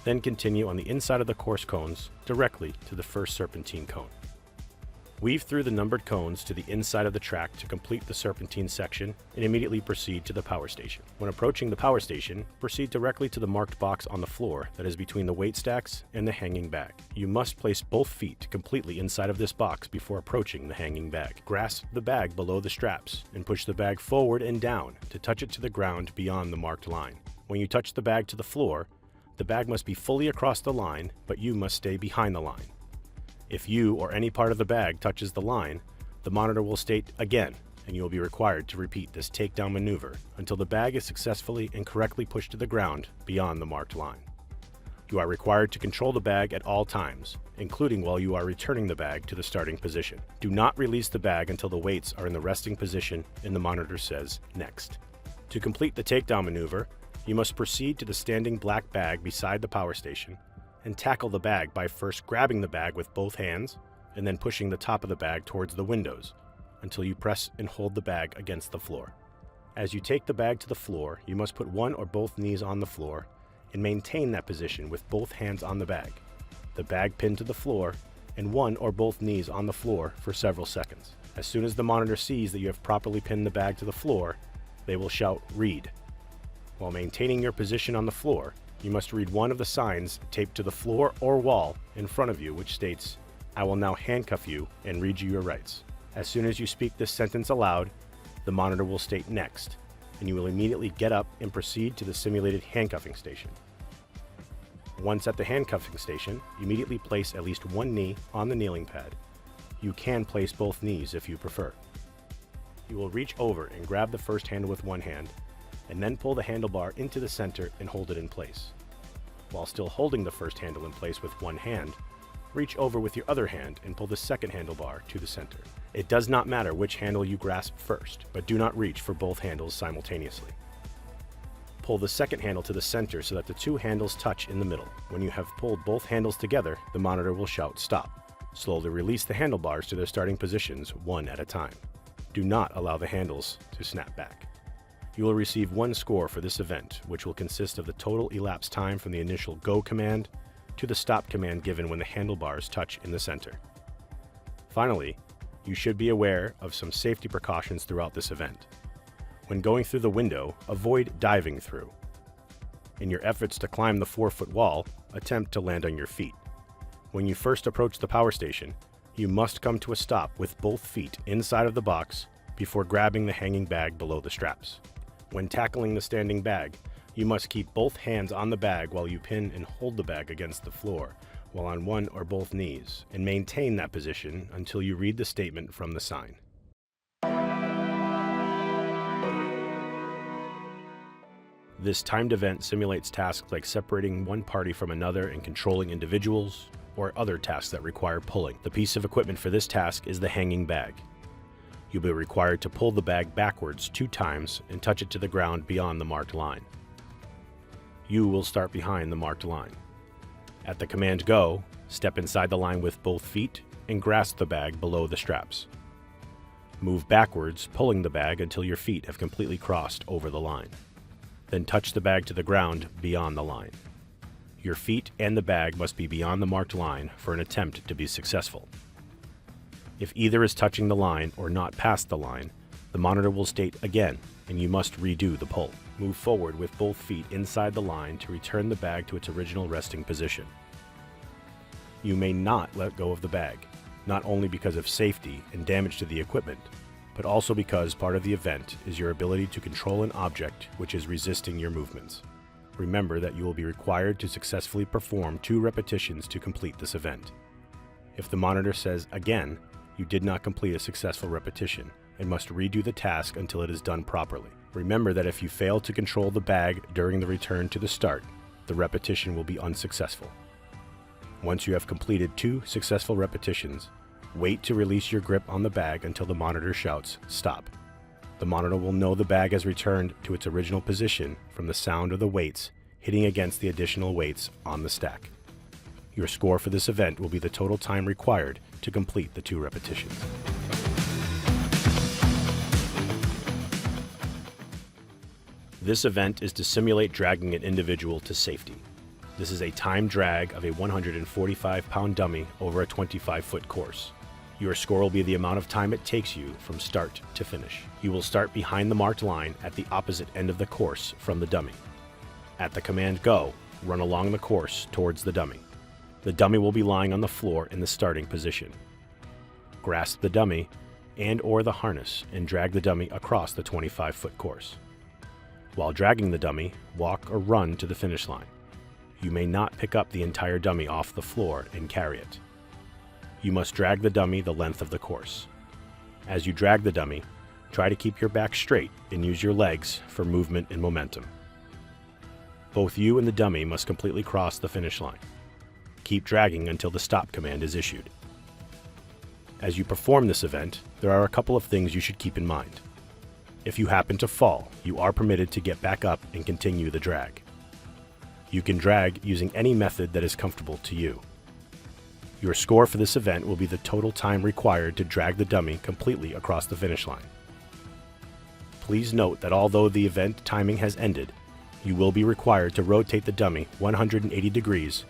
Then continue on the inside of the course cones directly to the first serpentine cone. Weave through the numbered cones to the inside of the track to complete the serpentine section and immediately proceed to the power station. When approaching the power station, proceed directly to the marked box on the floor that is between the weight stacks and the hanging bag. You must place both feet completely inside of this box before approaching the hanging bag. Grasp the bag below the straps and push the bag forward and down to touch it to the ground beyond the marked line. When you touch the bag to the floor, the bag must be fully across the line, but you must stay behind the line. If you or any part of the bag touches the line, the monitor will state again, and you will be required to repeat this takedown maneuver until the bag is successfully and correctly pushed to the ground beyond the marked line. You are required to control the bag at all times, including while you are returning the bag to the starting position. Do not release the bag until the weights are in the resting position and the monitor says next. To complete the takedown maneuver, you must proceed to the standing black bag beside the power station and tackle the bag by first grabbing the bag with both hands and then pushing the top of the bag towards the windows until you press and hold the bag against the floor. As you take the bag to the floor, you must put one or both knees on the floor and maintain that position with both hands on the bag pinned to the floor, and one or both knees on the floor for several seconds. As soon as the monitor sees that you have properly pinned the bag to the floor, they will shout, "Read." While maintaining your position on the floor, you must read one of the signs taped to the floor or wall in front of you which states, "I will now handcuff you and read you your rights." As soon as you speak this sentence aloud, the monitor will state "next," and you will immediately get up and proceed to the simulated handcuffing station. Once at the handcuffing station, immediately place at least one knee on the kneeling pad. You can place both knees if you prefer. You will reach over and grab the first handle with one hand, and then pull the handlebar into the center and hold it in place. While still holding the first handle in place with one hand, reach over with your other hand and pull the second handlebar to the center. It does not matter which handle you grasp first, but do not reach for both handles simultaneously. Pull the second handle to the center so that the two handles touch in the middle. When you have pulled both handles together, the monitor will shout "Stop." Slowly release the handlebars to their starting positions one at a time. Do not allow the handles to snap back. You will receive one score for this event, which will consist of the total elapsed time from the initial go command to the stop command given when the handlebars touch in the center. Finally, you should be aware of some safety precautions throughout this event. When going through the window, avoid diving through. In your efforts to climb the 4-foot wall, attempt to land on your feet. When you first approach the power station, you must come to a stop with both feet inside of the box before grabbing the hanging bag below the straps. When tackling the standing bag, you must keep both hands on the bag while you pin and hold the bag against the floor while on one or both knees, and maintain that position until you read the statement from the sign. This timed event simulates tasks like separating one party from another and controlling individuals, or other tasks that require pulling. The piece of equipment for this task is the hanging bag. You'll be required to pull the bag backwards 2 times and touch it to the ground beyond the marked line. You will start behind the marked line. At the command go, step inside the line with both feet and grasp the bag below the straps. Move backwards, pulling the bag until your feet have completely crossed over the line. Then touch the bag to the ground beyond the line. Your feet and the bag must be beyond the marked line for an attempt to be successful. If either is touching the line or not past the line, the monitor will state again, and you must redo the pull. Move forward with both feet inside the line to return the bag to its original resting position. You may not let go of the bag, not only because of safety and damage to the equipment, but also because part of the event is your ability to control an object which is resisting your movements. Remember that you will be required to successfully perform 2 repetitions to complete this event. If the monitor says again, you did not complete a successful repetition and must redo the task until it is done properly. Remember that if you fail to control the bag during the return to the start, the repetition will be unsuccessful. Once you have completed 2 successful repetitions, wait to release your grip on the bag until the monitor shouts, "Stop." The monitor will know the bag has returned to its original position from the sound of the weights hitting against the additional weights on the stack. Your score for this event will be the total time required to complete the 2 repetitions. This event is to simulate dragging an individual to safety. This is a timed drag of a 145-pound dummy over a 25-foot course. Your score will be the amount of time it takes you from start to finish. You will start behind the marked line at the opposite end of the course from the dummy. At the command go, run along the course towards the dummy. The dummy will be lying on the floor in the starting position. Grasp the dummy and/or the harness and drag the dummy across the 25-foot course. While dragging the dummy, walk or run to the finish line. You may not pick up the entire dummy off the floor and carry it. You must drag the dummy the length of the course. As you drag the dummy, try to keep your back straight and use your legs for movement and momentum. Both you and the dummy must completely cross the finish line. Keep dragging until the stop command is issued. As you perform this event, there are a couple of things you should keep in mind. If you happen to fall, you are permitted to get back up and continue the drag. You can drag using any method that is comfortable to you. Your score for this event will be the total time required to drag the dummy completely across the finish line. Please note that although the event timing has ended, you will be required to rotate the dummy 180 degrees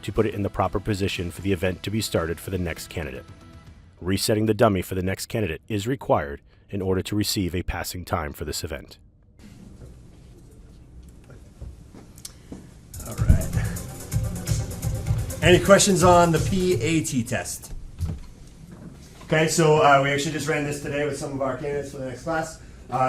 to put it in the proper position for the event to be started for the next candidate. Resetting the dummy for the next candidate is required in order to receive a passing time for this event. All right. Any questions on the PAT test? Okay, so we actually just ran this today with some of our candidates for the next class.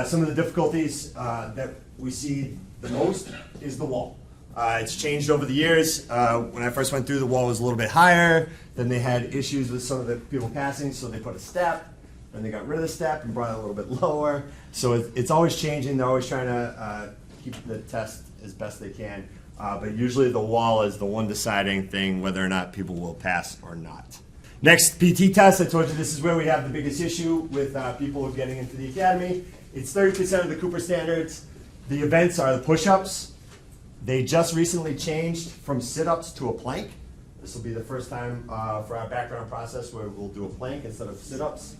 Some of the difficulties that we see the most is the wall. It's changed over the years. When I first went through, the wall was a little bit higher. Then they had issues with some of the people passing, so they put a step. Then they got rid of the step and brought it a little bit lower. So it's always changing. They're always trying to keep the test as best they can. But usually the wall is the one deciding thing whether or not people will pass or not. Next, PT test. I told you this is where we have the biggest issue with people getting into the academy. It's 30% of the Cooper standards. The events are the push-ups. They just recently changed from sit-ups to a plank. This will be the first time for our background process where we'll do a plank instead of sit-ups.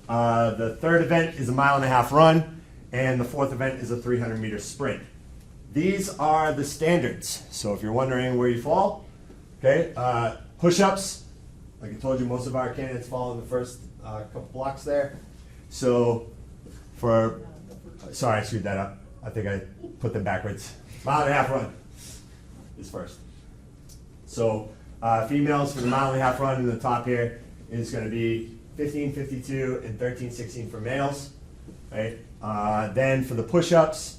The third event is a 1.5 mile run, and the fourth event is a 300-meter sprint. These are the standards. So if you're wondering where you fall, okay, push-ups, like I told you, most of our candidates fall in the first couple blocks there. So sorry, I screwed that up. I think I put them backwards. 1.5 mile run. is first. So females for the mile and a half run in the top here is going to be 15:52 and 13:16 for males, right? Then for the push-ups,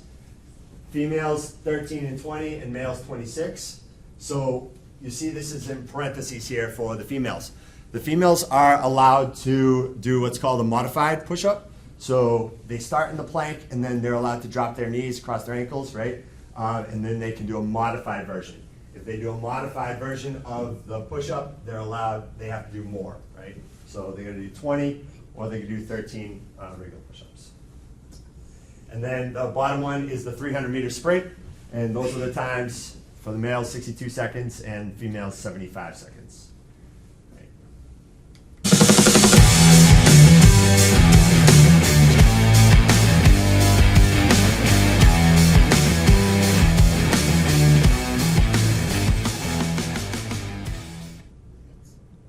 females 13 and 20 and males 26. So you see this is in parentheses here for the females. The females are allowed to do what's called a modified push-up. So they start in the plank and then they're allowed to drop their knees, cross their ankles, right? And then they can do a modified version. If they do a modified version of the push-up, they have to do more, right? So they're gonna do 20 or they can do 13 regular push-ups. And then the bottom one is the 300-meter sprint. And those are the times for the males, 62 seconds, and females, 75 seconds. Right.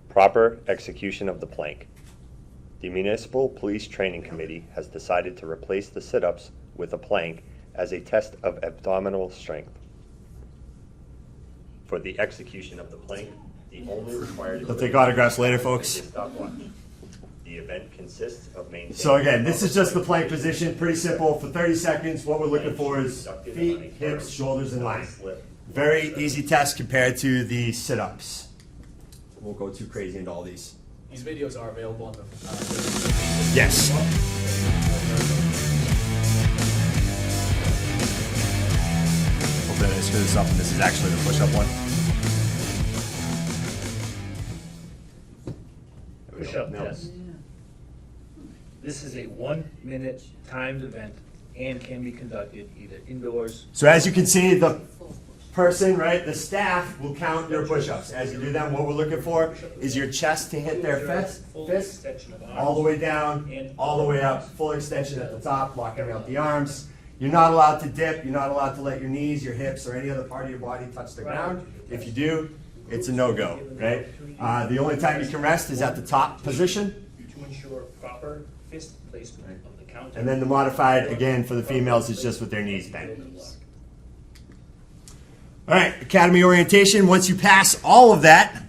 Proper execution of the plank. The Municipal Police Training Committee has decided to replace the sit-ups with a plank as a test of abdominal strength. For the execution of the plank, the only required... They'll take autographs later, folks. is a stopwatch. The event consists of maintaining... So again, this is just the plank position, pretty simple. For 30 seconds, what we're looking for is feet, hips, shoulders in line. Very easy test compared to the sit-ups. Won't go too crazy into all these. These videos are available on the Yes. Hopefully I screw this up and this is actually the push-up one. Push-up No. test. This is a 1-minute timed event and can be conducted either indoors. So as you can see, the person, right, the staff will count your push-ups. As you do them, what we're looking for is your chest to hit their fist, all the way down, all the way up, full extension at the top, locking out the arms. You're not allowed to dip, you're not allowed to let your knees, your hips, or any other part of your body touch the ground. If you do, it's a no-go, right? The only time you can rest is at the top position. To ensure proper fist placement of the counter. And then the modified, again, for the females, is just with their knees bent. All right, academy orientation. Once you pass all of that,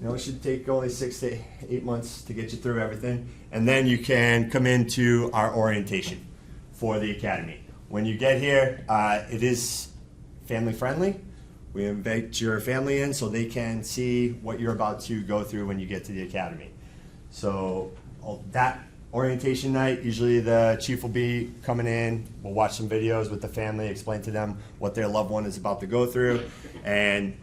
it should take only 6 to 8 months to get you through everything. And then you can come into our orientation for the academy. When you get here, it is family friendly. We invite your family in so they can see what you're about to go through when you get to the academy. So that orientation night, usually the chief will be coming in, we'll watch some videos with the family, explain to them what their loved one is about to go through, and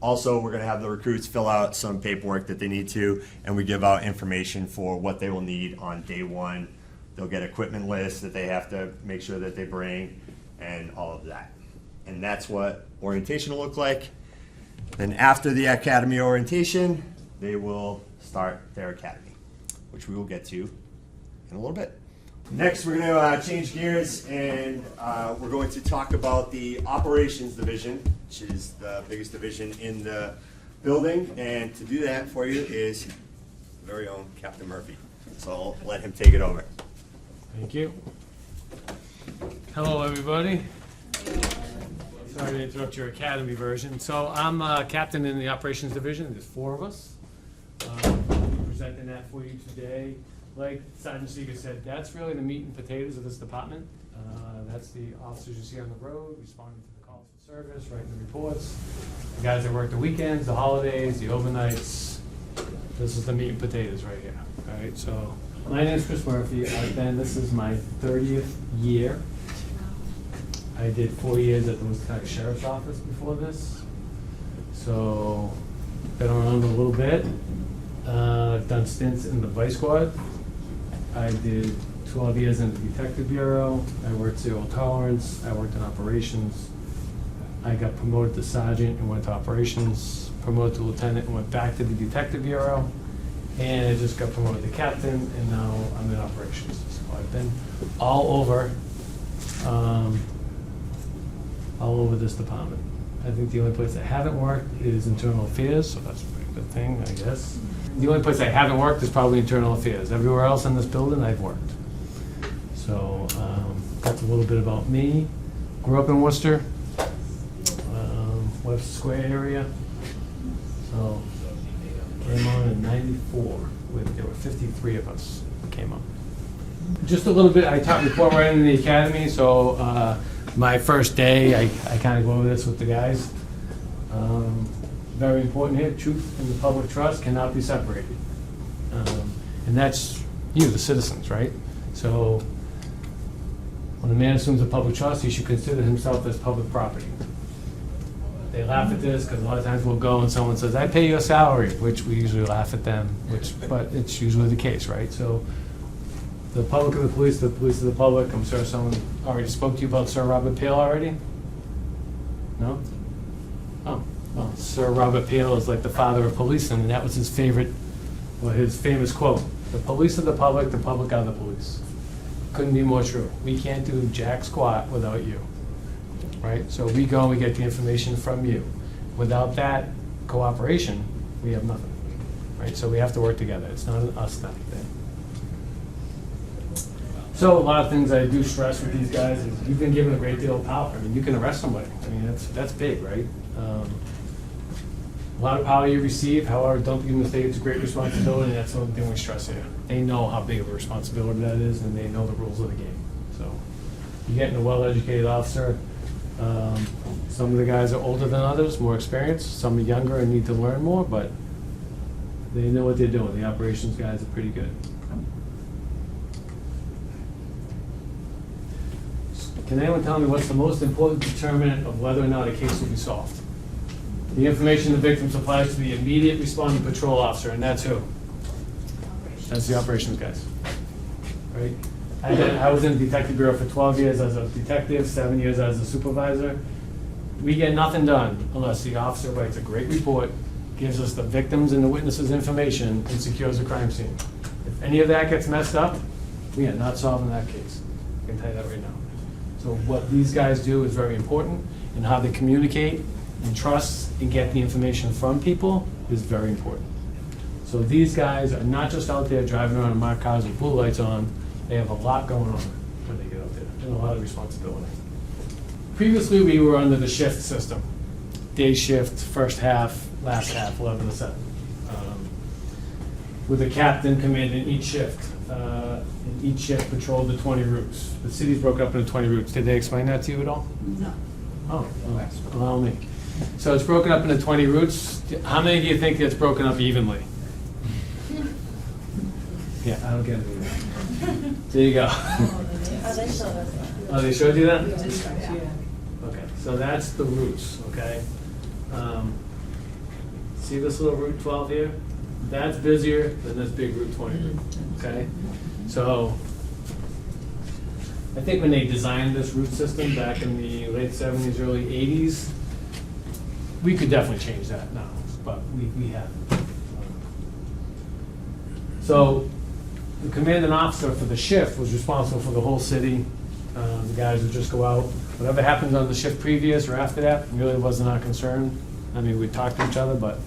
also we're going to have the recruits fill out some paperwork that they need to, and we give out information for what they will need on day one. They'll get equipment lists that they have to make sure that they bring, and all of that. And that's what orientation will look like. Then after the academy orientation, they will start their academy, which we will get to in a little bit. Next, we're going to change gears and we're going to talk about the operations division, which is the biggest division in the building. And to do that for you is very own Captain Murphy. So I'll let him take it over. Thank you. Hello, everybody. Sorry to interrupt your academy version. So I'm captain in the operations division. There's 4 of us. Presenting that for you today. Like Sergeant Seeger said, that's really the meat and potatoes of this department. That's the officers you see on the road, responding to the calls for service, writing the reports. The guys that work the weekends, the holidays, the overnights. This is the meat and potatoes right here. All right, so my name is Chris Murphy. This is my 30th year. I did 4 years at the Worcester Sheriff's Office before this. So, been around a little bit. I've done stints in the Vice Squad. I did 12 years in the Detective Bureau. I worked zero tolerance. I worked in operations. I got promoted to sergeant and went to operations, promoted to lieutenant and went back to the Detective Bureau. And I just got promoted to captain, and now I'm in operations. So I've been all over this department. I think the only place I haven't worked is internal affairs, so that's a pretty good thing, I guess. The only place I haven't worked is probably internal affairs. Everywhere else in this building, I've worked. So that's a little bit about me. grew up in Worcester, Webster Square area. So came on in '94. There were 53 of us came up. Just a little bit, I taught before right in the academy, so my first day, I kind of go over this with the guys. Very important here, truth and the public trust cannot be separated. And that's you, the citizens, right? So when a man assumes a public trust, he should consider himself as public property. They laugh at this because a lot of times we'll go and someone says, I pay you a salary, which we usually laugh at them, but it's usually the case, right? So the public of the police of the public. I'm sure someone already spoke to you about Sir Robert Peel already? No? Oh, well, Sir Robert Peel is like the father of policing, and that was his favorite, or his famous quote, the police of the public are the police. Couldn't be more true. We can't do jack squat without you, right? So we go and we get the information from you. Without that cooperation, we have nothing, right? So we have to work together. It's not an us thing. So a lot of things I do stress with these guys is you've been given a great deal of power. I mean, you can arrest somebody. I mean, that's big, right? A lot of power you receive, however, don't make a mistake, it's a great responsibility, and that's the only thing we stress here. They know how big of a responsibility that is, and they know the rules of the game. So you're getting a well-educated officer. Some of the guys are older than others, more experienced. Some are younger and need to learn more, but they know what they're doing. The operations guys are pretty good. Can anyone tell me what's the most important determinant of whether or not a case will be solved? The information the victim supplies to the immediate responding patrol officer, and that's who? That's the operations guys, right? I was in the detective bureau for 12 years as a detective, 7 years as a supervisor. We get nothing done unless the officer writes a great report, gives us the victims and the witnesses' information, and secures the crime scene. If any of that gets messed up, we are not solving that case. I can tell you that right now. So what these guys do is very important, and how they communicate and trust and get the information from people is very important. So these guys are not just out there driving around in marked cars with blue lights on. They have a lot going on when they get out there, and a lot of responsibility. Previously, we were under the shift system. Day shift, first half, last half, 11 to 7. With a captain commanding each shift. And each shift patrolled the 20 routes. The city's broken up into 20 routes. Did they explain that to you at all? No. Oh, allow me. So it's broken up into 20 routes. How many do you think it's broken up evenly? Yeah, I don't get it either. There you go. Oh, they showed you that? Okay, so that's the routes, okay? See this little Route 12 here? That's busier than this big Route 20 route, okay? So I think when they designed this route system back in the late 70s, early 80s, we could definitely change that now, but we haven't. So the commanding officer for the shift was responsible for the whole city. The guys would just go out. Whatever happens on the shift previous or after that really wasn't our concern. I mean, we'd talk to each other, but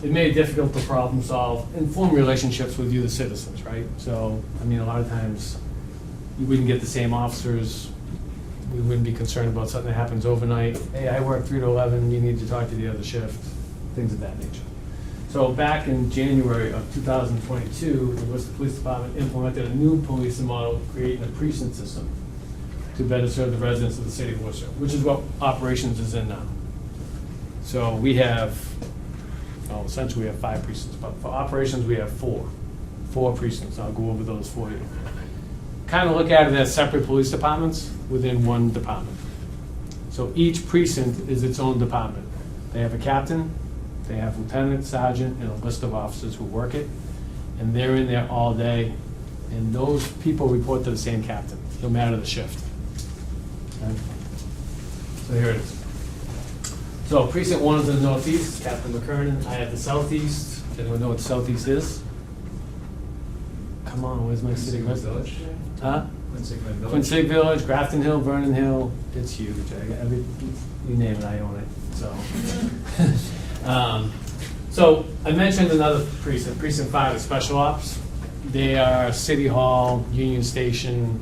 it made it difficult to problem solve and form relationships with you, the citizens, right? So, I mean, a lot of times you wouldn't get the same officers. We wouldn't be concerned about something that happens overnight. Hey, I work 3 to 11, you need to talk to the other shift, things of that nature. So back in January of 2022, the Worcester Police Department implemented a new policing model, creating a precinct system to better serve the residents of the city of Worcester, which is what operations is in now. So we have, well, essentially we have 5 precincts, but for operations we have 4 precincts. I'll go over those for you. Kind of look at it as separate police departments within one department. So each precinct is its own department. They have a captain, they have lieutenant, sergeant, and a list of officers who work it, and they're in there all day, and those people report to the same captain, no matter the shift. Okay? So here it is. So precinct 1 is in the northeast, Captain McKernan. I have the southeast. Does anyone know what the southeast is? Come on, where's my city? Village. Huh? Quincy Village, Grafton Hill, Vernon Hill. It's huge. You name it, I own it. So, so I mentioned another precinct. Precinct 5 is special ops. They are City Hall, Union Station,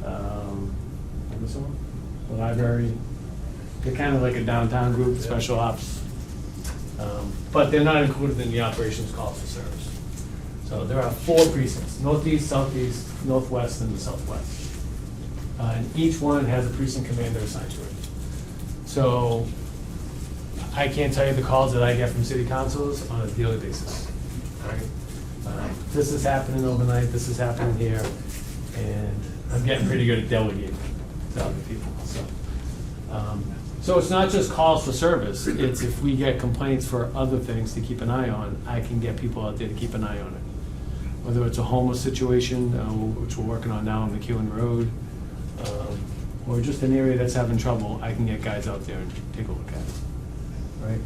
what's the one? The library. They're kind of like a downtown group, special ops. But they're not included in the operations calls for service. So there are 4 precincts, northeast, southeast, northwest, and the southwest. And each one has a precinct commander assigned to it. So I can't tell you the calls that I get from city councilors on a daily basis, right? This is happening overnight, this is happening here, and I'm getting pretty good at delegating to other people, so. So it's not just calls for service, it's if we get complaints for other things to keep an eye on, I can get people out there to keep an eye on it. Whether it's a homeless situation, which we're working on now on McEwen Road, or just an area that's having trouble, I can get guys out there and take a look at it, right?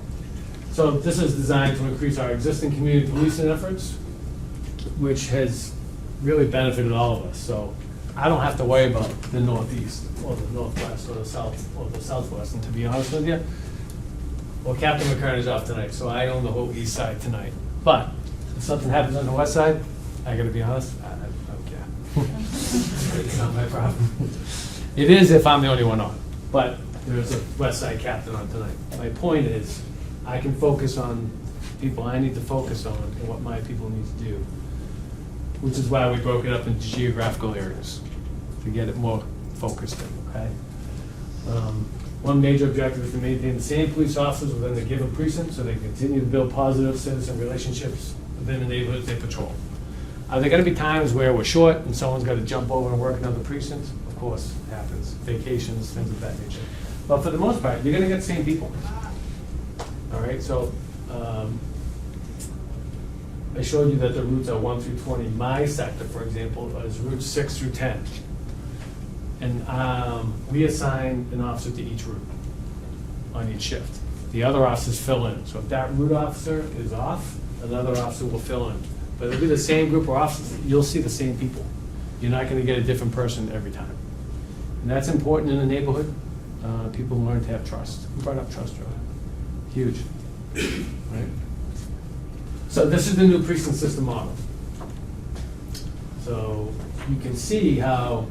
So this is designed to increase our existing community policing efforts, which has really benefited all of us. So I don't have to worry about the northeast, or the northwest, or the south, or the southwest, and to be honest with you, well, Captain McKern is off tonight, so I own the whole east side tonight. But if something happens on the west side, I gotta be honest, I don't care. It's not my problem. It is if I'm the only one on, but there's a west side captain on tonight. My point is, I can focus on people I need to focus on and what my people need to do, which is why we broke it up into geographical areas, to get it more focused in, okay? One major objective is to maintain the same police officers within the given precinct so they continue to build positive citizen relationships within the neighborhoods they patrol. Are there gonna be times where we're short and someone's gotta jump over and work another precinct? Of course, it happens, vacations, things of that nature. But for the most part, you're gonna get the same people. All right, so I showed you that the routes are 1 through 20. My sector, for example, is routes 6 through 10. And we assign an officer to each route on each shift. The other officers fill in. So if that route officer is off, another officer will fill in. But it'll be the same group of officers. You'll see the same people. You're not going to get a different person every time. And that's important in a neighborhood. People learn to have trust. Who brought up trust, Joe? Huge. Right? So this is the new precinct system model. So you can see how,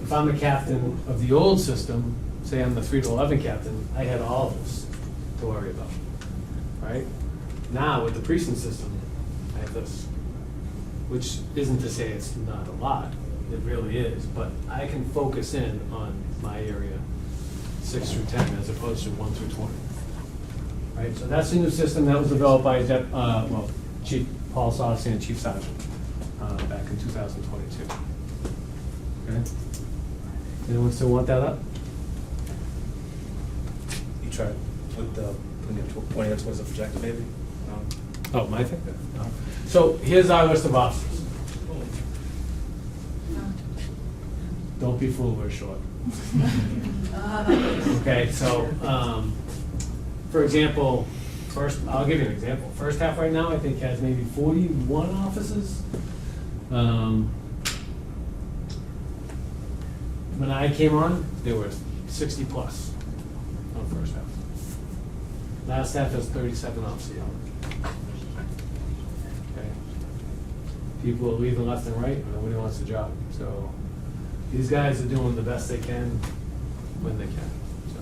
if I'm a captain of the old system, say I'm the 3 to 11 captain, I had all of this to worry about, right? Now with the precinct system, I have this, which isn't to say it's not a lot, it really is, but I can focus in on my area 6 through 10 as opposed to 1 through 20. Right, so that's the new system that was developed by Chief Paul Saucy and Chief Sergeant back in 2022. Okay. Anyone still want that up? You tried with pointing it towards the projector, maybe? Oh, my thing? No. So here's our list of officers. Don't be fooled, we're short. Okay, so, for example, I'll give you an example. First half right now, I think has maybe 41 officers. When I came on, there were 60 plus on first half. Last half has 37 officers on. Okay. People are leaving left and right, nobody wants the job. So these guys are doing the best they can when they can. So,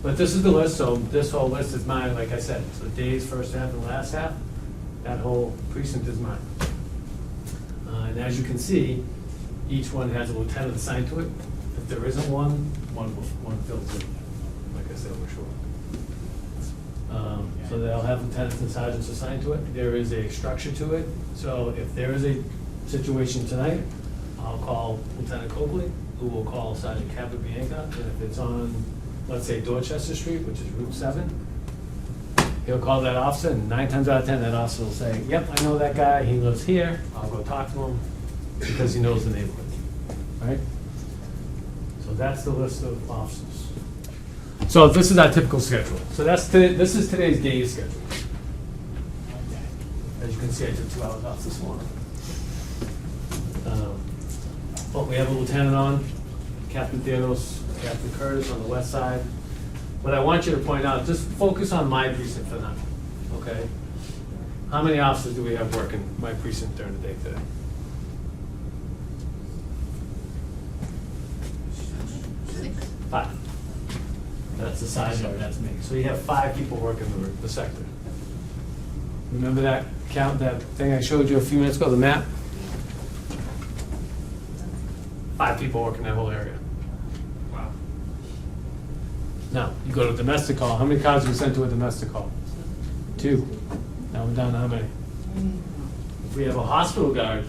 but this is the list, so this whole list is mine, like I said. So days, first half and last half, that whole precinct is mine. And as you can see, each one has a lieutenant assigned to it. If there isn't one fills in. Like I said, we're short. So they'll have lieutenants and sergeants assigned to it. There is a structure to it. So if there is a situation tonight, I'll call Lieutenant Copley, who will call Sergeant Capabianca. And if it's on, let's say, Dorchester Street, which is Route 7, he'll call that officer, and 9 times out of 10, that officer will say, yep, I know that guy, he lives here, I'll go talk to him, because he knows the neighborhood, right? So that's the list of officers. So this is our typical schedule. So this is today's day schedule. As you can see, I took 2 hours off this morning. But we have a lieutenant on, Captain Theodos, Captain Curtis on the west side. What I want you to point out, just focus on my precinct for now, okay? How many officers do we have working my precinct during the day today? the size of it, that's me. So you have 5 people working the sector. Remember that count, that thing I showed you a few minutes ago, the map? 5 people working that whole area. Wow. Now, you go to domestic call, how many cars do we send to a domestic call? 2. Now we're down to how many? If we have a hospital guard,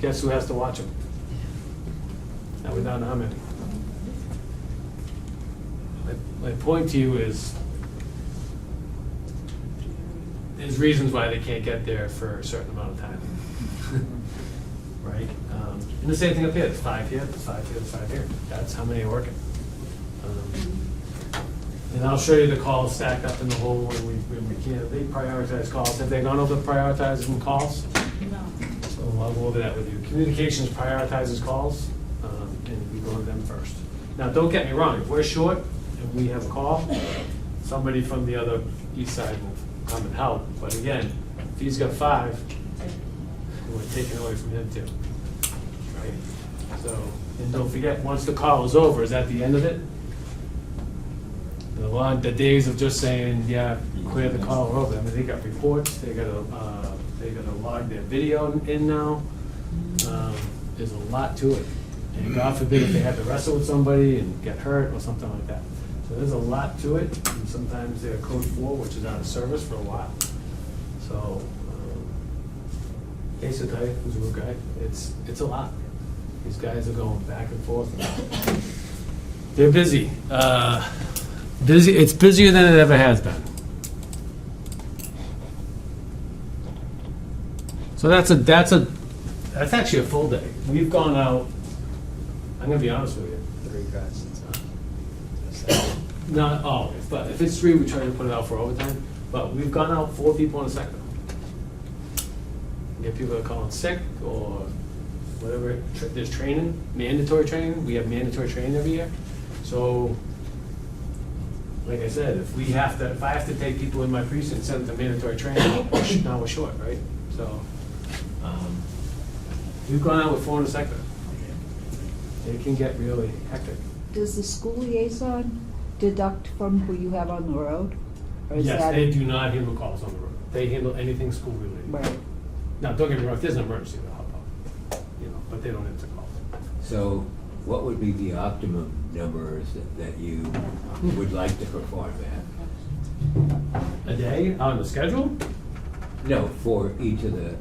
guess who has to watch them? Now we're down to how many? My point to you is, there's reasons why they can't get there for a certain amount of time. Right? And the same thing up here, there's 5 here, there's 5 here, there's 5 here. That's how many are working. And I'll show you the calls stacked up in the hole when we can. They prioritize calls. Have they gone over prioritizing calls? No. So I'll go over that with you. Communications prioritizes calls, and we go to them first. Now, don't get me wrong, if we're short and we have a call, somebody from the other east side will come and help. But again, if he's got 5, we're taking away from him too. Right? So, and don't forget, once the call is over, is that the end of it? The days of just saying, yeah, clear the call are over. I mean, they got reports, they gotta log their video in now. There's a lot to it. And God forbid if they had to wrestle with somebody and get hurt or something like that. So there's a lot to it, and sometimes they're code 4, which is out of service for a while. So, Case will tell you, who's a real guy, it's a lot. These guys are going back and forth. They're busy. It's busier than it ever has been. So that's actually a full day. We've gone out, I'm gonna be honest with you. 3 guys. Not always, but if it's 3, we try to put it out for overtime. But we've gone out 4 people in a second. Get people that are calling sick or whatever. There's training, mandatory training. We have mandatory training every year. So, like I said, if I have to take people in my precinct and send them to mandatory training, now we're short, right? So, we've gone out with 4 in a sector. It can get really hectic. Does the school liaison deduct from who you have on the road? Or is Yes, that- they do not handle calls on the road. They handle anything school related. Right. Now, don't get me wrong, if there's an emergency, they'll help out, but they don't answer calls. So what would be the optimum numbers that you would like to perform at? A day on the schedule? No, for each of the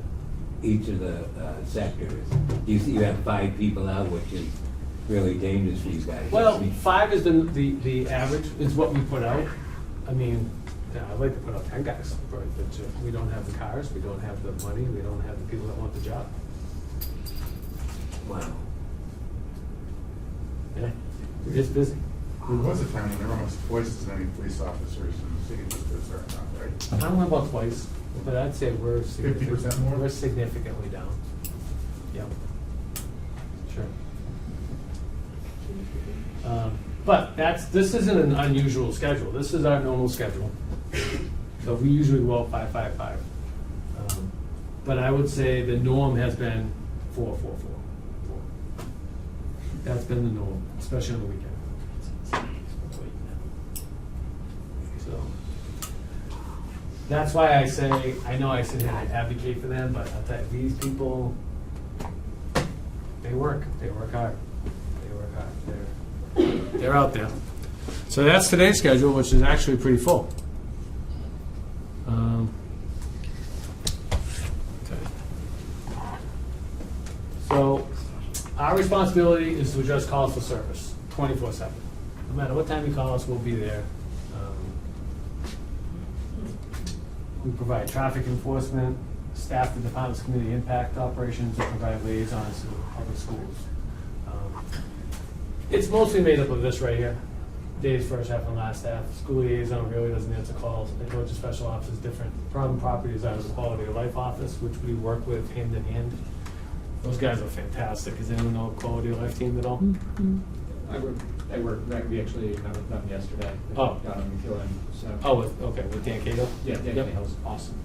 sectors. You have 5 people out, which is really dangerous for you guys. Well, 5 is the average, is what we put out. I mean, I'd like to put out 10 guys, but we don't have the cars, we don't have the money, we don't have the people that want the job. Wow. Yeah, it's busy. There was a time when there were almost twice as many police officers in the city as there are now, right? I don't know about twice, but I'd say we're 50% more? We're significantly down. Yep. Sure. But this isn't an unusual schedule. This is our normal schedule. So we usually go out 5, 5, 5. But I would say the norm has been 4, 4, 4. That's been the norm, especially on the weekend. So that's why I say, I know I sit here and advocate for them, but I'll tell you, these people, they work hard. They work hard. They're out there. So that's today's schedule, which is actually pretty full. So our responsibility is to address calls for service 24/7. No matter what time you call us, we'll be there. We provide traffic enforcement, staff the department's community impact operations, and provide liaisons to public schools. It's mostly made up of this right here. Dave's first half and last half. School liaison really doesn't answer calls. The Georgia Special Office is different. Problem property is out of the Quality of Life Office, which we work with hand in hand. Those guys are fantastic. Does anyone know Quality of Life team at all? I work, we actually met with them yesterday. Oh. Got them killing, so. Oh, with Dan Cato? Yeah, Dan Yep. Cahill's awesome.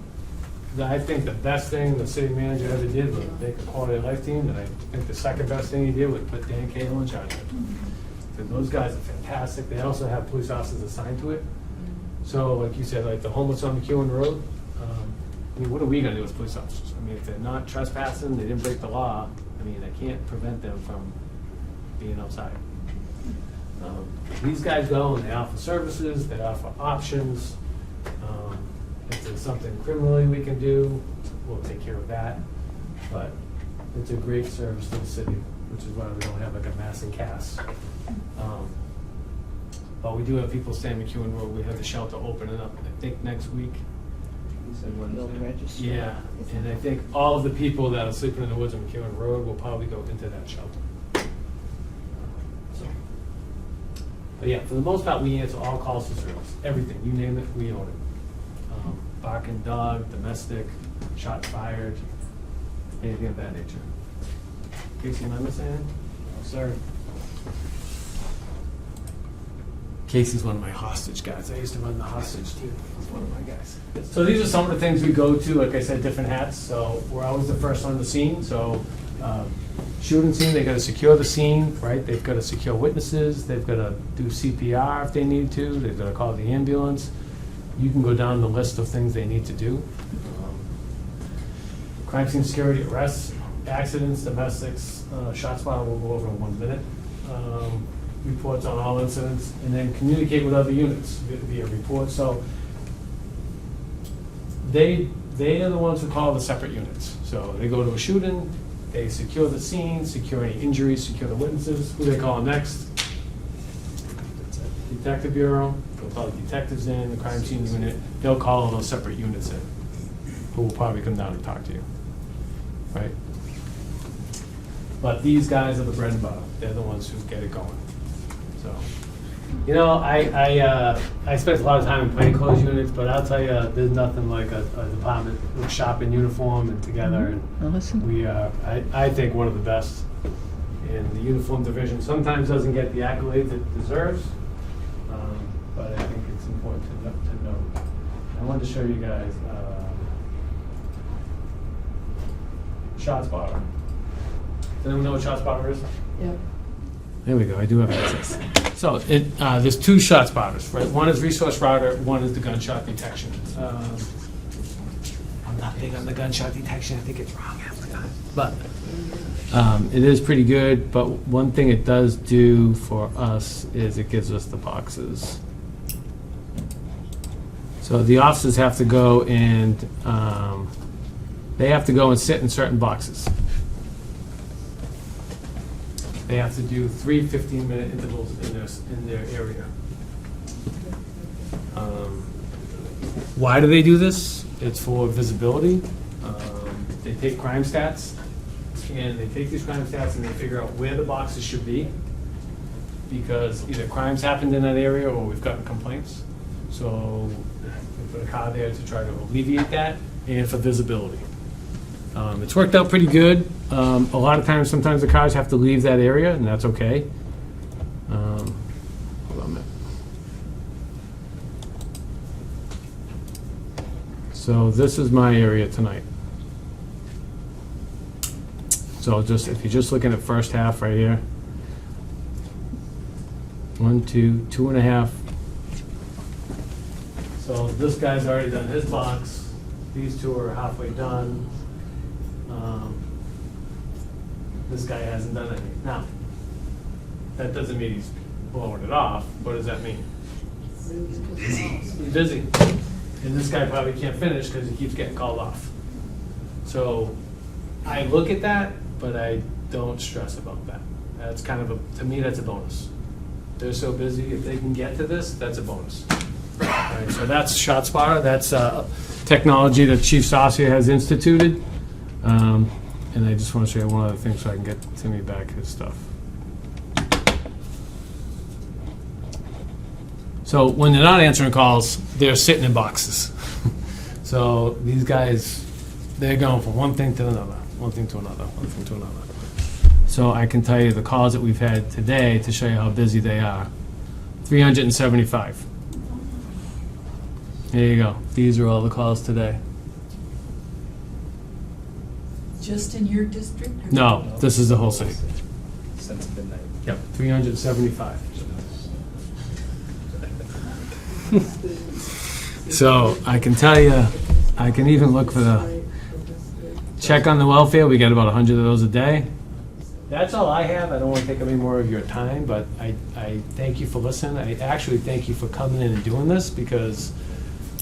I think the best thing the city manager ever did was make a Quality of Life team, and I think the second best thing he did was put Dan Cato in charge of it. Those guys are fantastic. They also have police officers assigned to it. So like you said, like the homeless on McEwen Road, I mean, what are we gonna do as police officers? I mean, if they're not trespassing, they didn't break the law, I mean, I can't prevent them from being outside. These guys go and they offer services, they offer options. If there's something criminally we can do, we'll take care of that. But it's a great service to the city, which is why we don't have like a mass and cast. But we do have people staying McEwen Road. We have the shelter opening up, I think, next week. They'll register. Yeah, and I think all of the people that are sleeping in the woods on McEwen Road will probably go into that shelter. So, but yeah, for the most part, we answer all calls for service. Everything, you name it, we own it. Barking dog, domestic, shots fired, anything of that nature. Casey, am I missing anything? No, sir. Casey's one of my hostage guys. I used to run the hostage team. He's one of my guys. So these are some of the things we go to, like I said, different hats. So we're always the first on the scene. So shooting scene, they got to secure the scene, right? They've got to secure witnesses. They've got to do CPR if they need to. They've got to call the ambulance. You can go down the list of things they need to do. Crime scene security, arrests, accidents, domestics, shot spotter we'll go over in 1 minute. Reports on all incidents, and then communicate with other units via report. So they are the ones who call the separate units. So they go to a shooting, they secure the scene, secure any injuries, secure the witnesses. Who they call next? Detective Bureau. They'll call the detectives in, the crime scene unit. They'll call all those separate units in, who will probably come down and talk to you, right? But these guys are the bread and butter. They're the ones who get it going. So, you know, I spent a lot of time in plainclothes units, but I'll tell you, there's nothing like a department with shop in uniform and together. And we are, I think, one of the best in the uniform division. Sometimes doesn't get the accolades it deserves, but I think it's important to note. I wanted to show you guys shot spotter. Does anyone know what shot spotter is? Yep. There we go, I do have access. So there's two shot spotters, right? One is resource router, one is the gunshot detection. I'm not big on the gunshot detection, I think it's wrong half the time. But it is pretty good, but one thing it does do for us is it gives us the boxes. So the officers have to go and, they have to go and sit in certain boxes. They have to do 3 15-minute intervals in their area. Why do they do this? It's for visibility. They take crime stats, and they take these crime stats and they figure out where the boxes should be, because either crimes happened in that area or we've gotten complaints. So we put a car there to try to alleviate that, and for visibility. It's worked out pretty good. A lot of times, sometimes the cars have to leave that area, and that's okay. Hold on a minute. So this is my area tonight. So just if you're just looking at first half right here, 1, 2, 2.5. So this guy's already done his box. These two are halfway done. This guy hasn't done anything. Now, that doesn't mean he's blowing it off. What does that mean? He's busy. And this guy probably can't finish because he keeps getting called off. So I look at that, but I don't stress about that. That's kind of to me, that's a bonus. They're so busy, if they can get to this, that's a bonus. All right, so that's ShotSpotter. That's technology that Chief Saucier has instituted. And I just want to show you one other thing so I can get Timmy back his stuff. So when they're not answering calls, they're sitting in boxes. So these guys, they're going from one thing to another, one thing to another, one thing to another. So I can tell you the calls that we've had today to show you how busy they are. 375. There you go. These are all the calls today. Just in your district? Or No, this is the whole city. Since midnight. Yep, 375. So I can tell you, I can even look for the check on the welfare. We get about 100 of those a day. That's all I have. I don't want to take any more of your time, but I thank you for listening. I actually thank you for coming in and doing this, because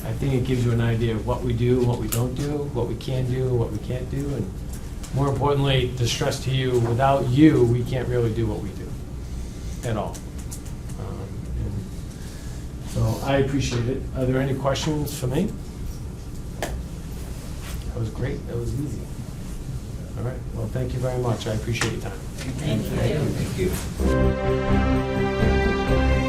I think it gives you an idea of what we do, what we don't do, what we can do, what we can't do, and more importantly, to stress to you, without you, we can't really do what we do at all. And so I appreciate it. Are there any questions for me? That was great. That was easy. All right. Well, thank you very much. I appreciate your time. Thank you. Thank you.